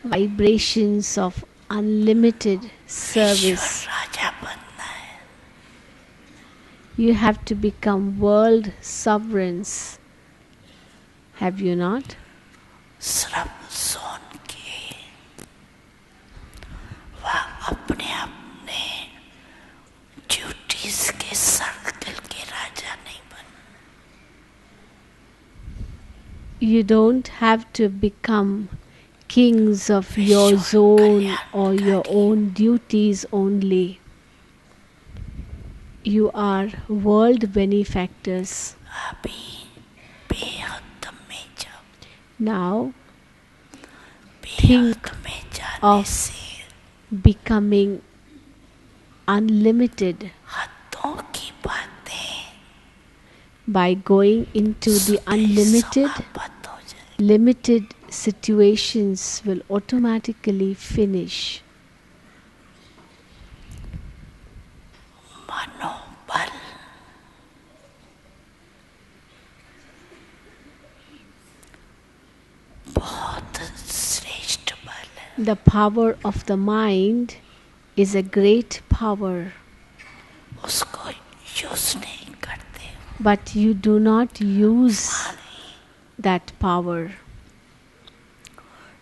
vibrations of unlimited service. राजा बनना है. You have to become world sovereigns. Have you not? सिर्फ सुन के वह अपने अपने ड्यूटीज के सर्कल के राजा नहीं बन. You don't have to become kings of your zone or your own duties only. You are world benefactors. अभी बेहद में जब Now बेहद में जाने of से becoming unlimited हदों की बातें by going into the unlimited. समाप्त हो जाए. Limited situations will automatically finish. मनोबल बहुत श्रेष्ठ बल है. The power of the mind is a great power, उसको यूज नहीं करते. but you do not use that power.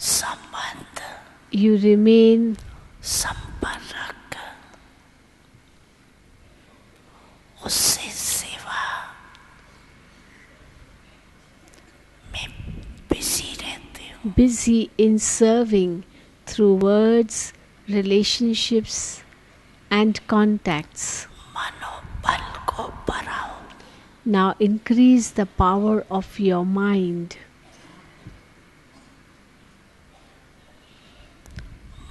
संबंध You remain संपर्क उससे सेवा में बिजी रहती हूँ. busy in serving through words, relationships, and contacts. मनोबल को बढ़ाओ. Now increase the power of your mind.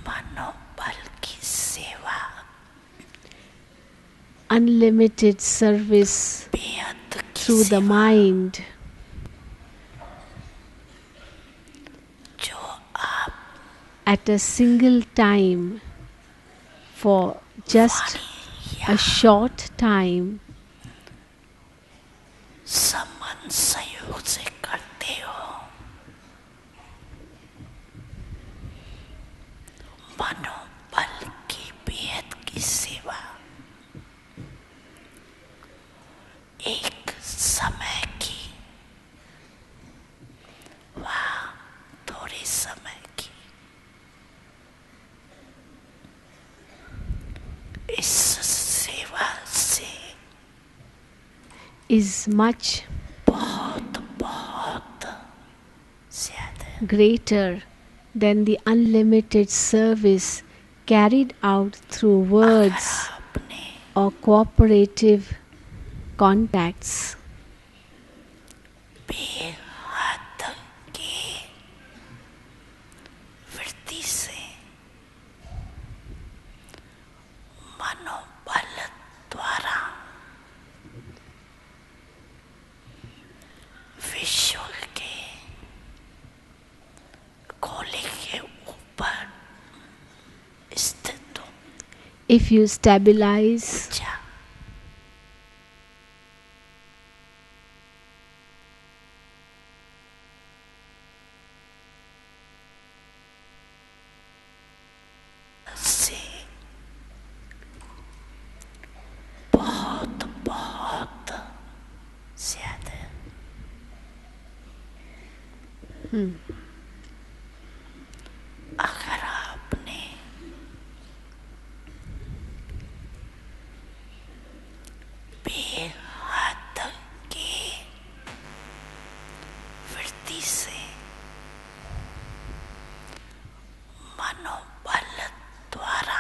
मनोबल की सेवा Unlimited service बेहद की through the सेवा mind. जो आप At a single time, for just a short time, समन सहयोग से करते हो. मनोबल की बेहद की सेवा एक समय की थोड़े समय की इस सेवा से is much बहुत ज्यादा greater than the unlimited service carried out through words आपने or cooperative contacts. बेहद की वृत्ति से मनोबल द्वारा विश्व के गोले के ऊपर स्थित हो. If you stabilize से बहुत ज्यादा अगर आपने बेहद की वृत्ति से मनोबल द्वारा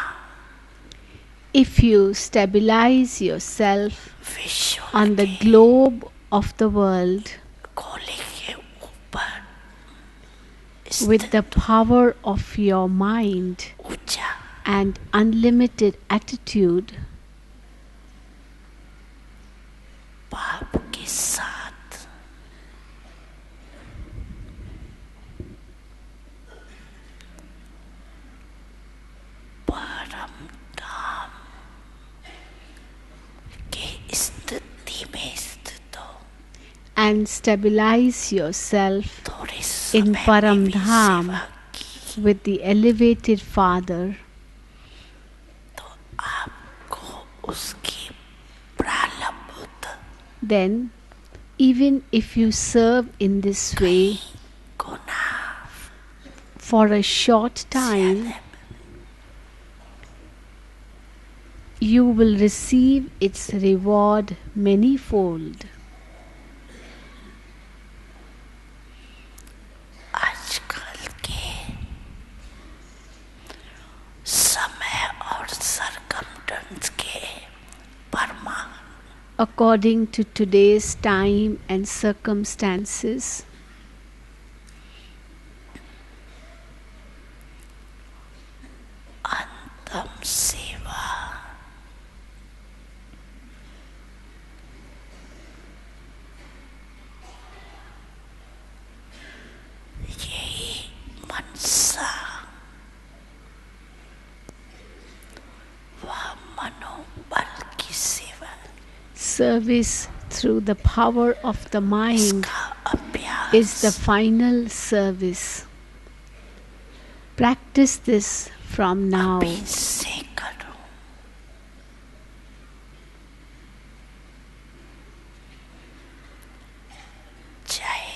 if you stabilize yourself विश्व on the के globe of the world गोले के ऊपर with the power of your mind ऊंचा and unlimited attitude, पाप के साथ परम धाम के स्थिति में स्थित हो. and stabilize yourself थोड़े in समय Param में भी Dham सेवा की with the elevated Father, तो आपको उसकी प्रारब्ध then even if you serve in this way Guna for a short time, you will receive its reward manyfold. आजकल के समय और सरकमस्टेंस के प्रमाण According to today's time and circumstances, अंतम सेवा यही मनसा व मनोबल की सेवा service through the power of the mind इसका अभ्यास is the final service. Practice this from now. अभी से करो. जय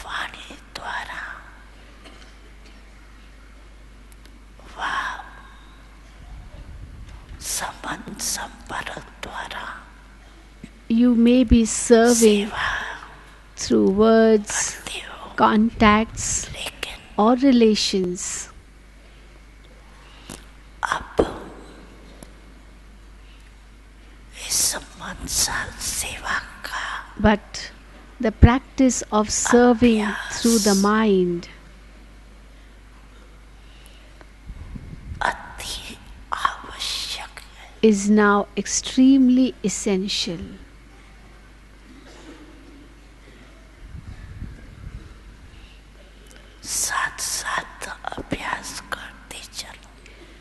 वाणी द्वारा व संपर्क द्वारा You may be serving सेवा through words, करते हो, contacts, लेकिन or relations. अब इस मनसा सेवा का But the practice of serving through the mind अति आवश्यक है. is now extremely essential. साथ साथ अभ्यास करते चलो.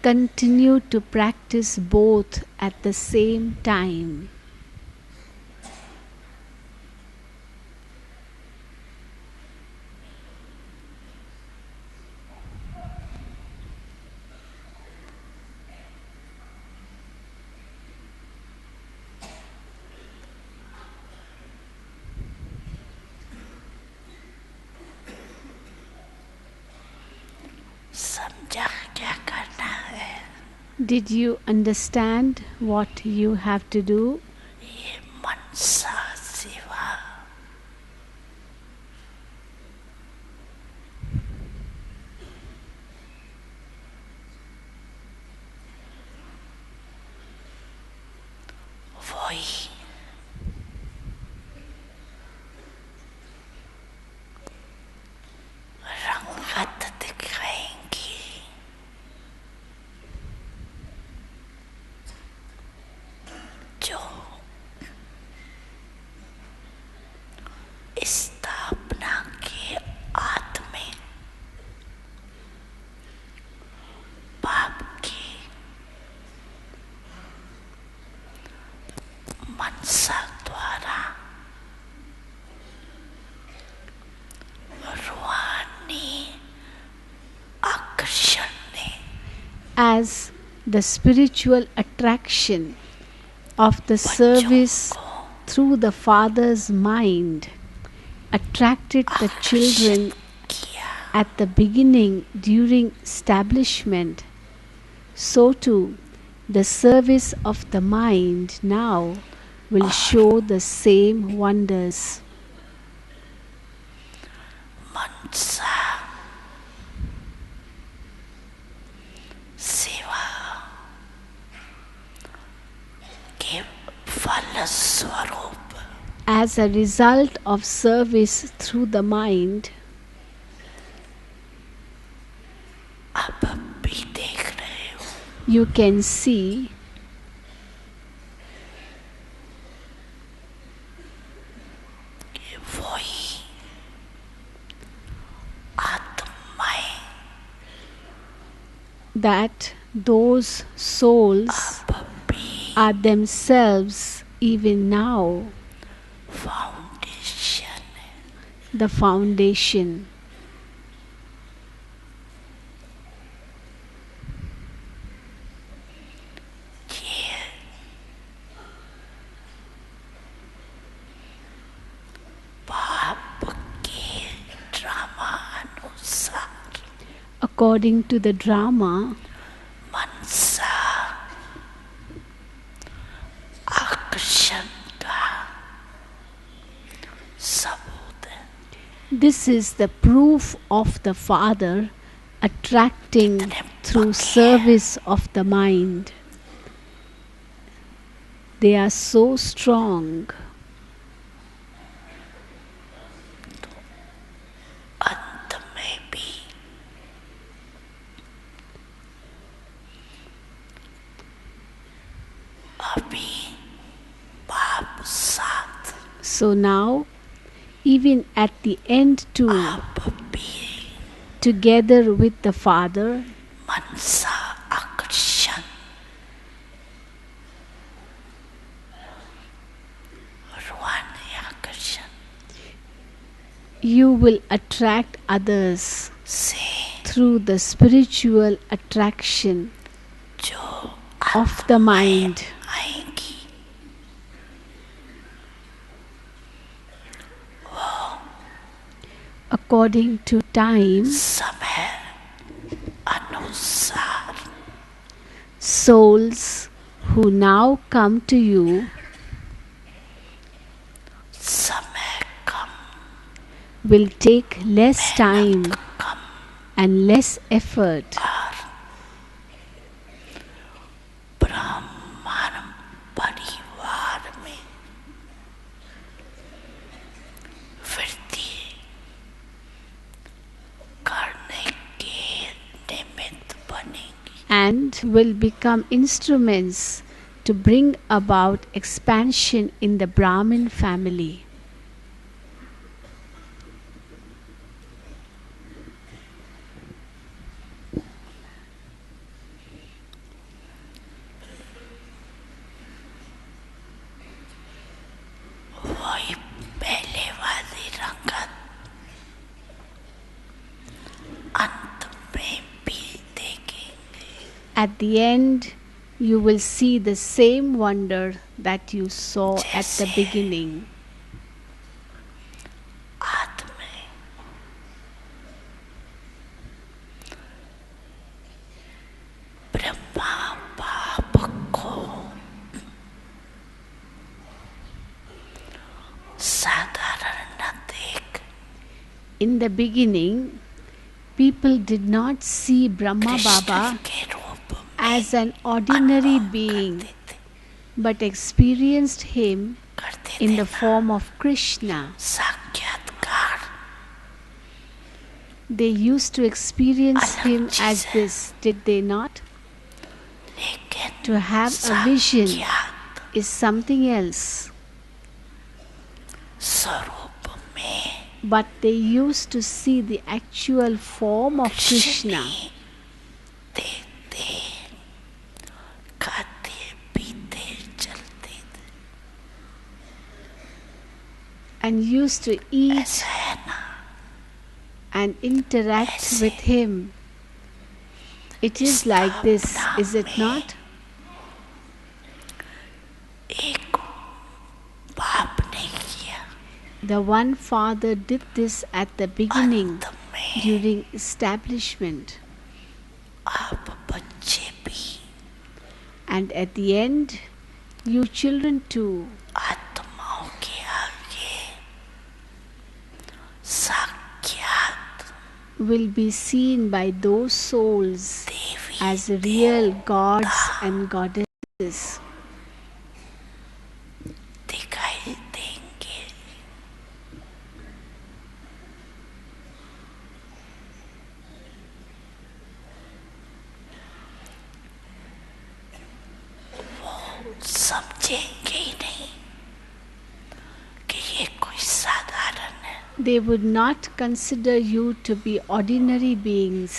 Continue to practice both at the same time. समझा क्या करना है. Did you understand what you have to do? ये मनसा सेवा वही रंगत दिखाएंगी. जो स्थापना के आत्मे पाप की मनसा द्वारा रूहानी आकर्षण ने As the spiritual attraction of the service through the Father's mind attracted the children किया, at the beginning during establishment, so too the service of the mind now will show the same wonders. मनसा सेवा के फल स्वरूप As a result of service through the mind, आप भी देख रहे हो. you can see कि वही आत्माएं that those souls आप भी are themselves even now foundation है. the foundation. ये पाप के ड्रामा अनुसार According to the drama, मनसा आकर्षण का सबूत है. this is the proof of the Father attracting through service of the mind. They are so strong. अंत में भी अभी पाप साथ So now, even at the end too, आप भी together with the Father, मनसा आकर्षण रूहानी आकर्षण you will attract others से through the spiritual attraction जो of the mind. आएंगी According to time, समय अनुसार souls who now come to you समय कम will take less time come and less effort, और ब्राह्मण परिवार में वृद्धि करने के निमित्त बनेंगी and will become instruments to bring about expansion in the Brahmin family. वही पहले वाली रंगत अंत में भी देखेंगे At the end, you will see the same wonder that you saw at the beginning. आदि में ब्रह्मा बाप को साधारण न देख In the beginning, people did not see Brahma Krishna Baba के रूप में as an ordinary being, करते थे but experienced him करते in थे the form of Krishna. साक्षात्कार They used to experience him as this, did they not? लेकिन To have a vision साक्षात is something else, स्वरूप में but they used to see the actual form of Krishna. देखते खाते पीते चलते थे And used to eat ऐसा है ना and interact with him. It is like this, is it not? एक बाप ने किया The one father did this at the beginning अंत में during establishment, आप बच्चे भी and at the end, you children too आत्माओं के आगे साक्षात will be seen by those souls Devi as real gods and goddesses. दिखाई देंगे समझेंगे ही नहीं कि ये कोई साधारण है They would not consider you to be ordinary beings.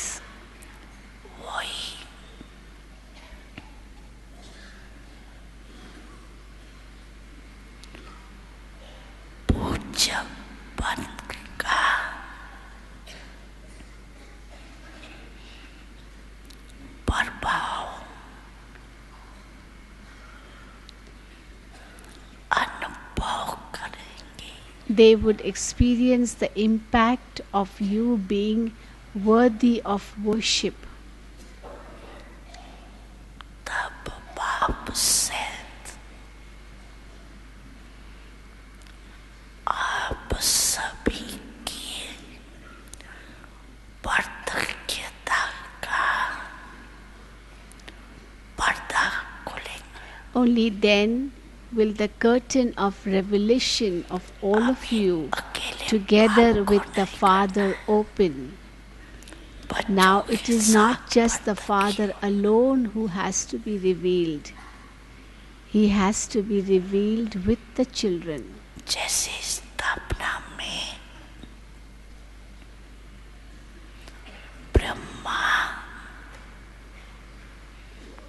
वही पूज्यपन का प्रभाव अनुभव करेंगे They would experience the impact of you being worthy of worship. तब बाप से आप सभी की वार्धक्यता का पर्दा खुलेगा Only then will the curtain of revelation of all of you अकेले together बाप को with the नहीं Father open. बच्चों Now के it is साथ not just the वार्धक्य Father alone who has to be revealed. He has to be revealed with the children. जैसे स्थापना में ब्रह्मा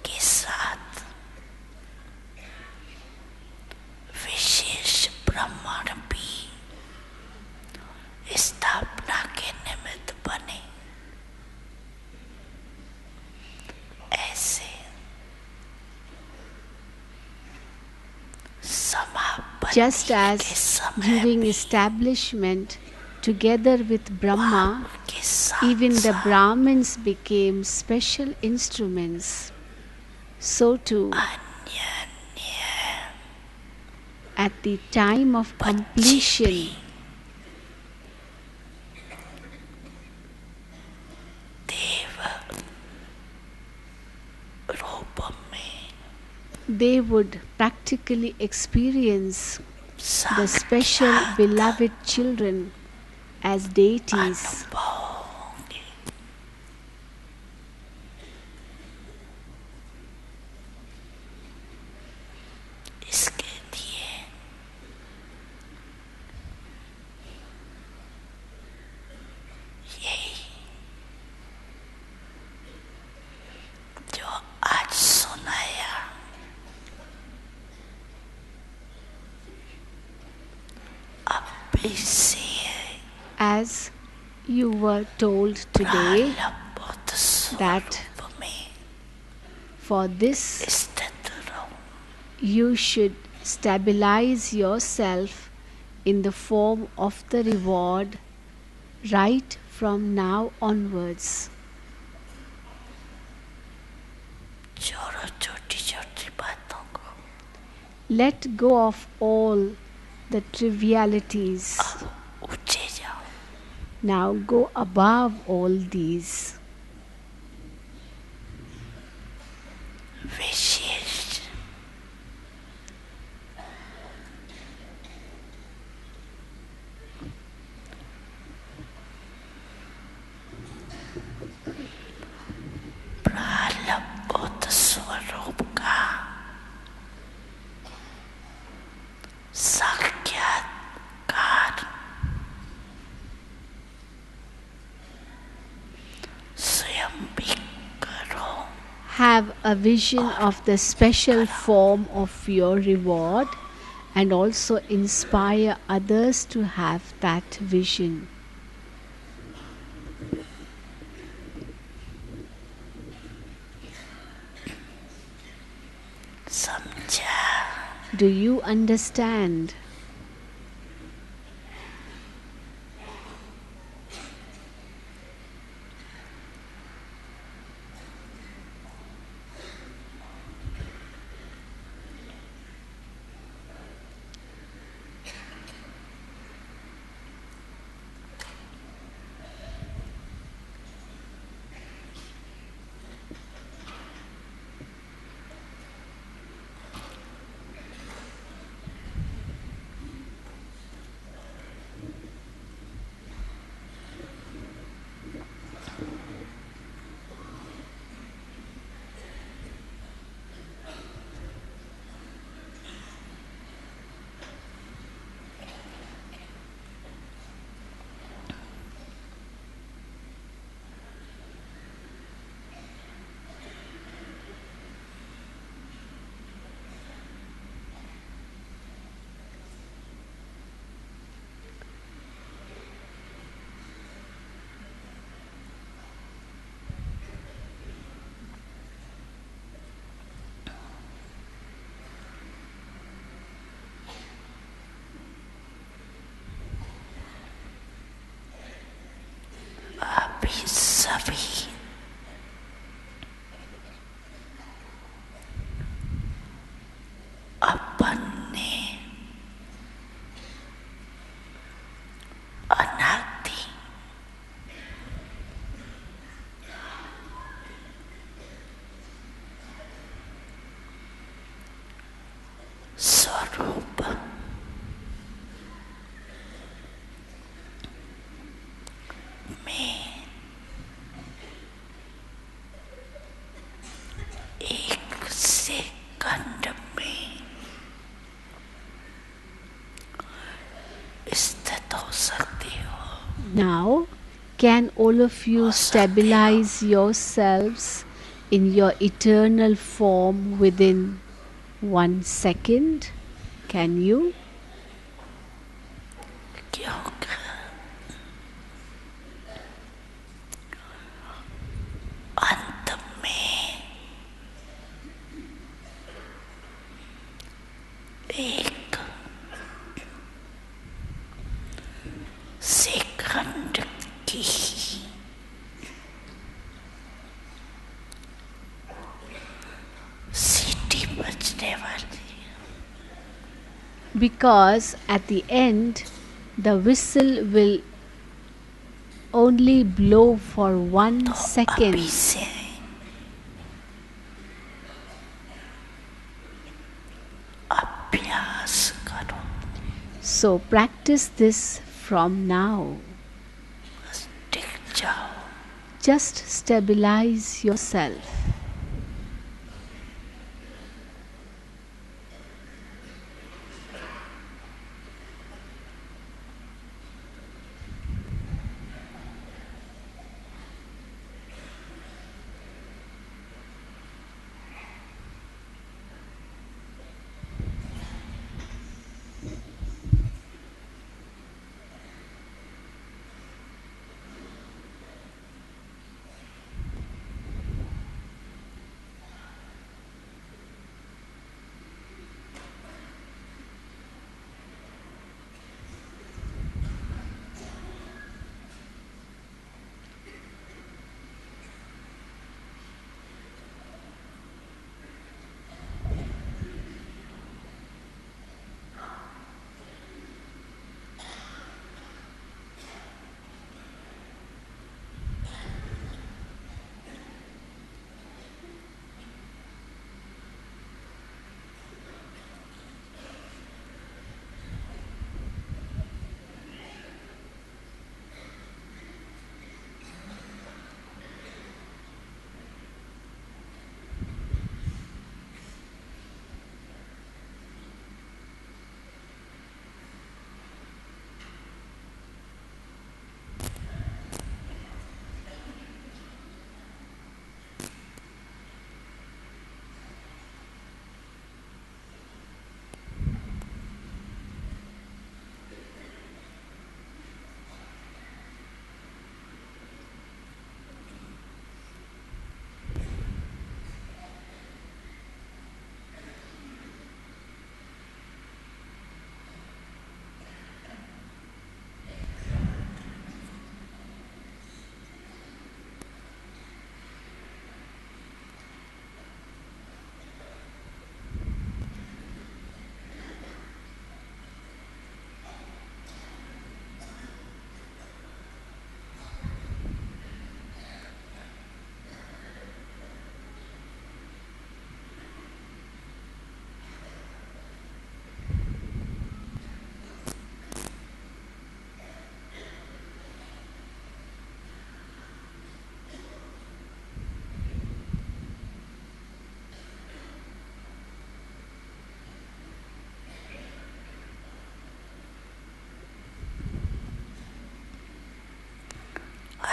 के साथ विशेष ब्राह्मण भी स्थापना के निमित्त बने ऐसे समापन Just के as समय during भी establishment, together with Brahma, के साथ even the साथ Brahmins became special instruments. So too, अन्य at the time of completion, they would practically experience the special beloved children as deities. As you were told today that for this you should stabilize yourself in the form of the reward right from now onwards. Let go of all the trivialities. Now go above all these. Have a vision of the special form of your reward and also inspire others to have that vision. Do you understand? Now, can all of you stabilize yourselves in your eternal form within 1 second? Can you? Because at the end, the whistle will only blow for 1 तो second. अभी से अभ्यास करो, So practice this from now. बस टिक जाओ. Just stabilize yourself.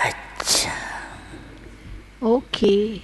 अच्छा, Okay.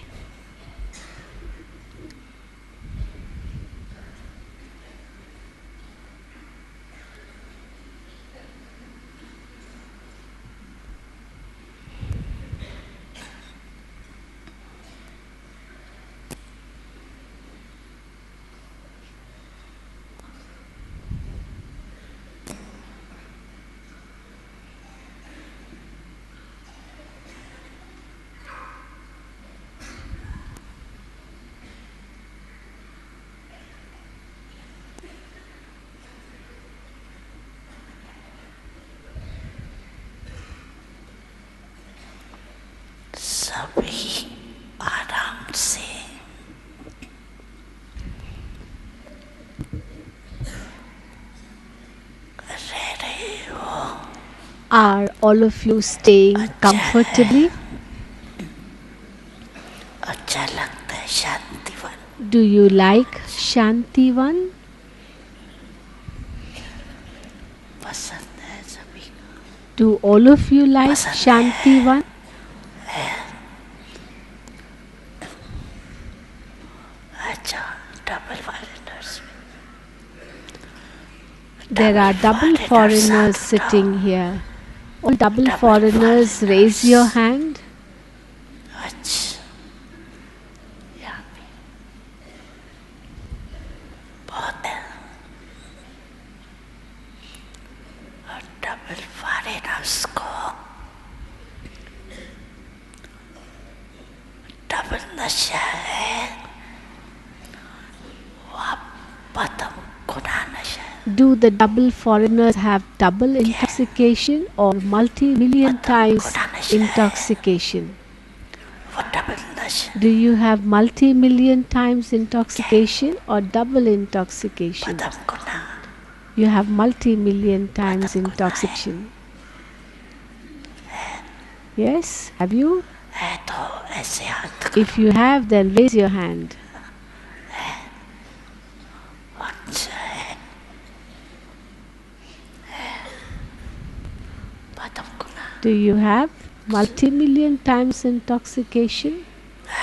सभी आराम से रह रहे हो. Are all of you staying अच्छा comfortably? है, अच्छा लगता है Shantivan. Do you like Shantivan? पसंद है सभी को. Do all of you like पसंद Shantivan? अच्छा, double foreigners. There are double foreigners sitting here. All double foreigners, raise your hand. अच्छा, यहाँ पे बहुत है. और डबल फॉरेनर्स को डबल नशा है, वो आप पतम गुना नशा है. Do the double foreigners have double intoxication or multi-million times intoxication? What double nation? Do you have multi-million times intoxication or double intoxication? Padam ko na. You have multi-million times intoxication. Yes? Have you? Eto, ऐसे हाथ को. If you have, then raise your hand. अच्छा है. padam ko na. Do you have multi-million times intoxication?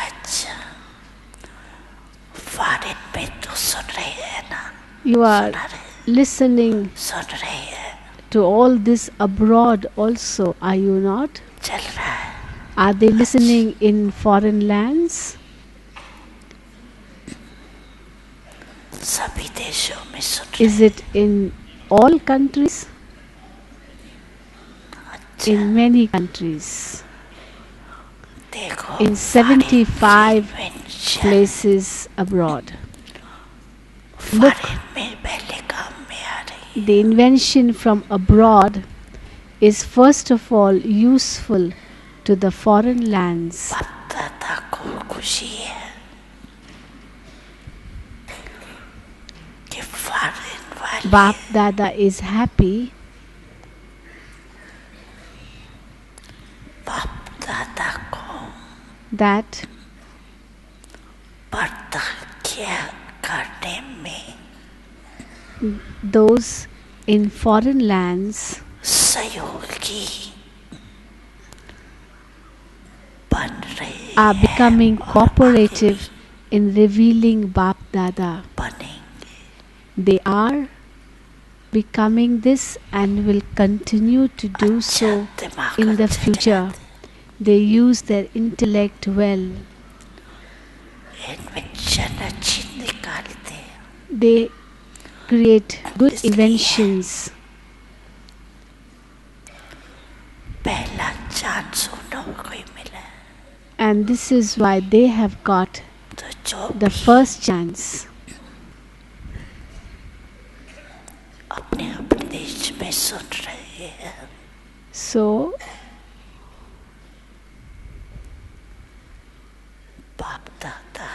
अच्छा. Foreign में तो सुन रही है ना. You are listening सुन रही है. to all this abroad also, are you not? चल रहा है. Are they listening in foreign lands? सभी देशों में सुन रही Is it in all countries? In many countries. देखो. In 75 invention. places abroad. Look, foreign में पहले काम में आ रही. the invention from abroad is first of all useful to the foreign lands. बाप दादा को खुशी है कि फॉरेन वाले Bap Dada is happy बाप दादा को that पर्दा क्या करने में those in foreign lands सहयोगी बन रहे are becoming और cooperative in revealing Bap Dada. बनेंगे. They are becoming this and will continue to do so दिमाग in the अच्छा future. They use their intellect well. Invention अच्छी निकालते हैं. They create good inventions. पहला चांस उन्होंने को ही मिला है. And this is why they have got तो जो the भी first chance. अपने अपने देश में सुन रहे हैं. So, बाप दादा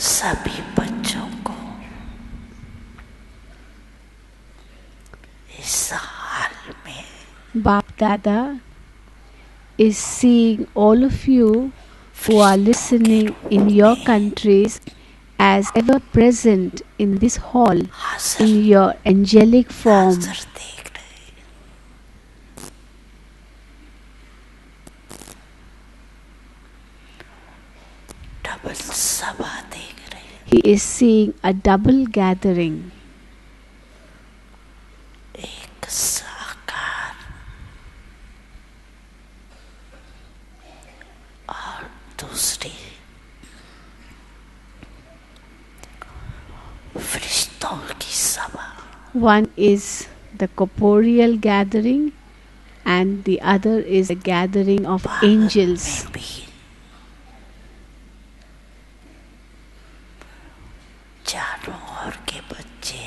सभी बच्चों को इस हाल में Bap Dada is seeing all of you who are listening in your countries as ever present in this hall in हाजिर your angelic form. हाजिर देख रहे हैं. डबल सभा देख रहे हैं. He is seeing a double gathering. एक साकार और दूसरी फरिश्तों की सभा. One is the corporeal gathering and the other is a gathering of angels. में भी चारों ओर के बच्चे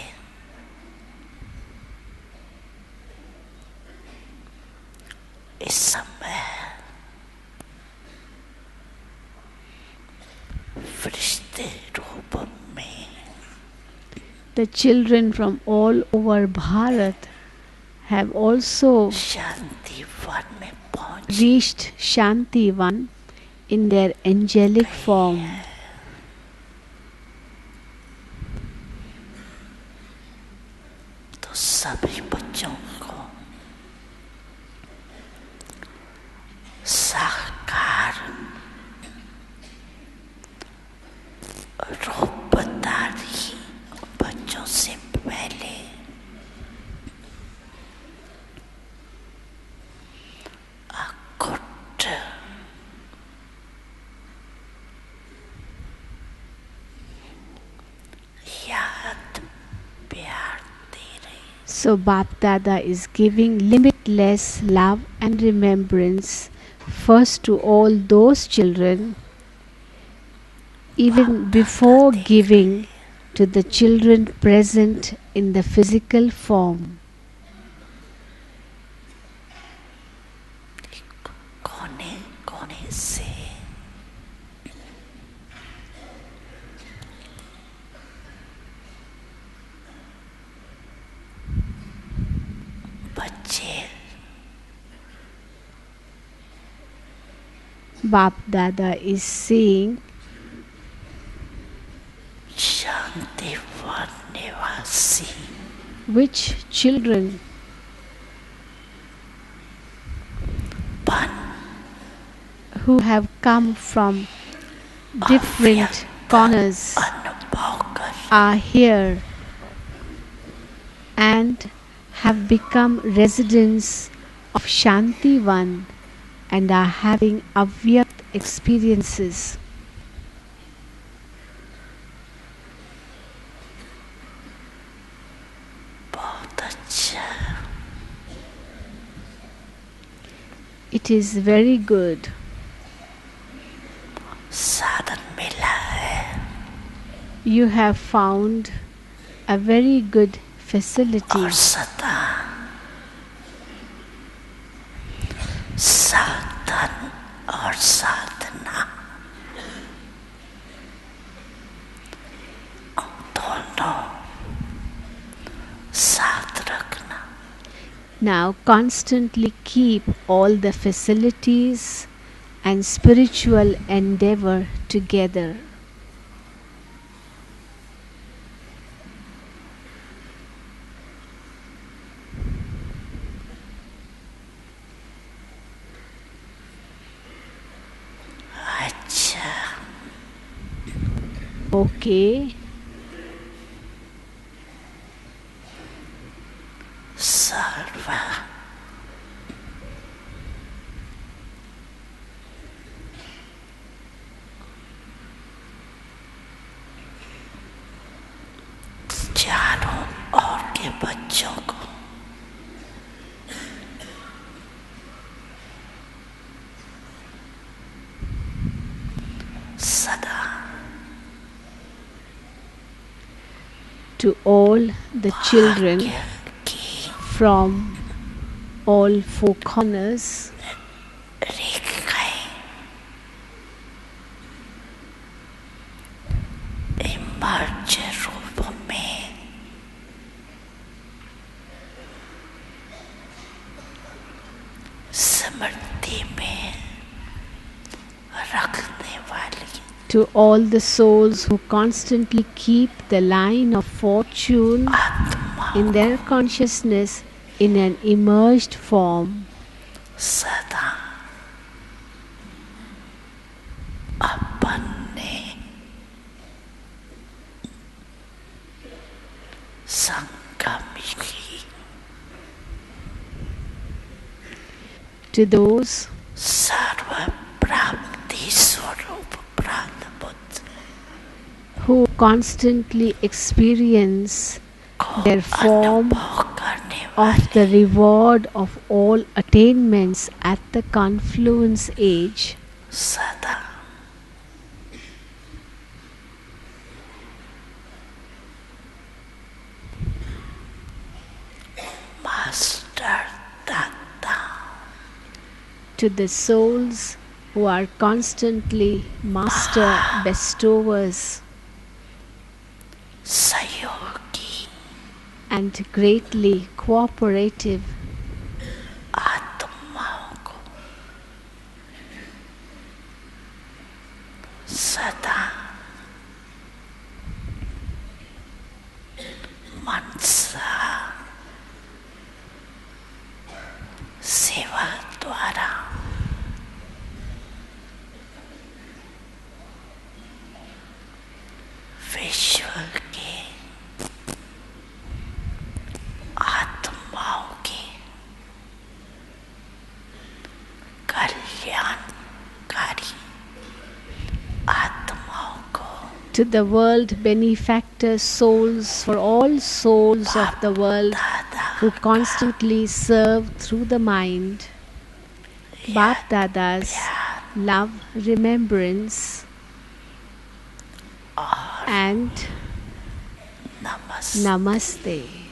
इस समय फरिश्ते रूप में The children from all over Bharat have also Shanti one में पहुंच reached Shanti One in their angelic form. तो सभी बच्चों को साकार रूप बता रही. बच्चों से पहले अकुट याद प्यार दे रही. So Bap Dada is giving limitless love and remembrance first to all those children even before giving to the children present in the physical form. कोने से बच्चे Bap Dada is saying, Shantivan निवासी which children बन who have come from different corners अनुभव कर are here and have become residents of Shantivan and are having Avyakt experiences. बहुत अच्छा It is very good. साधन मिला है You have found a very good facility. और सदा साधन और साधना दोनों साथ रखना Now constantly keep all the facilities and spiritual endeavor together. अच्छा Okay. सर्व चारों और के बच्चों को सदा To all the children भाग्य की from all four corners, रेखाएं इमर्ज रूप में स्मृति में रखने वाली to all the souls who constantly keep the line of fortune आत्मा in their consciousness in an immersed form, सदा अपने संगम की to those सर्व प्राप्ति स्वरूप प्राण Buddha who constantly experience their form अनुभव करने of the reward of all attainments at the confluence age, सदा मास्टर दाता to the souls who are constantly master bestowers सहयोगी and greatly cooperative, आत्माओं को सदा मनसा सेवा द्वारा विश्व के आत्माओं के कल्याणकारी आत्माओं को to the world benefactor souls, for all souls of the world who constantly serve through the mind. Bap Dada's love, remembrance, और and नमस्ते। namaste.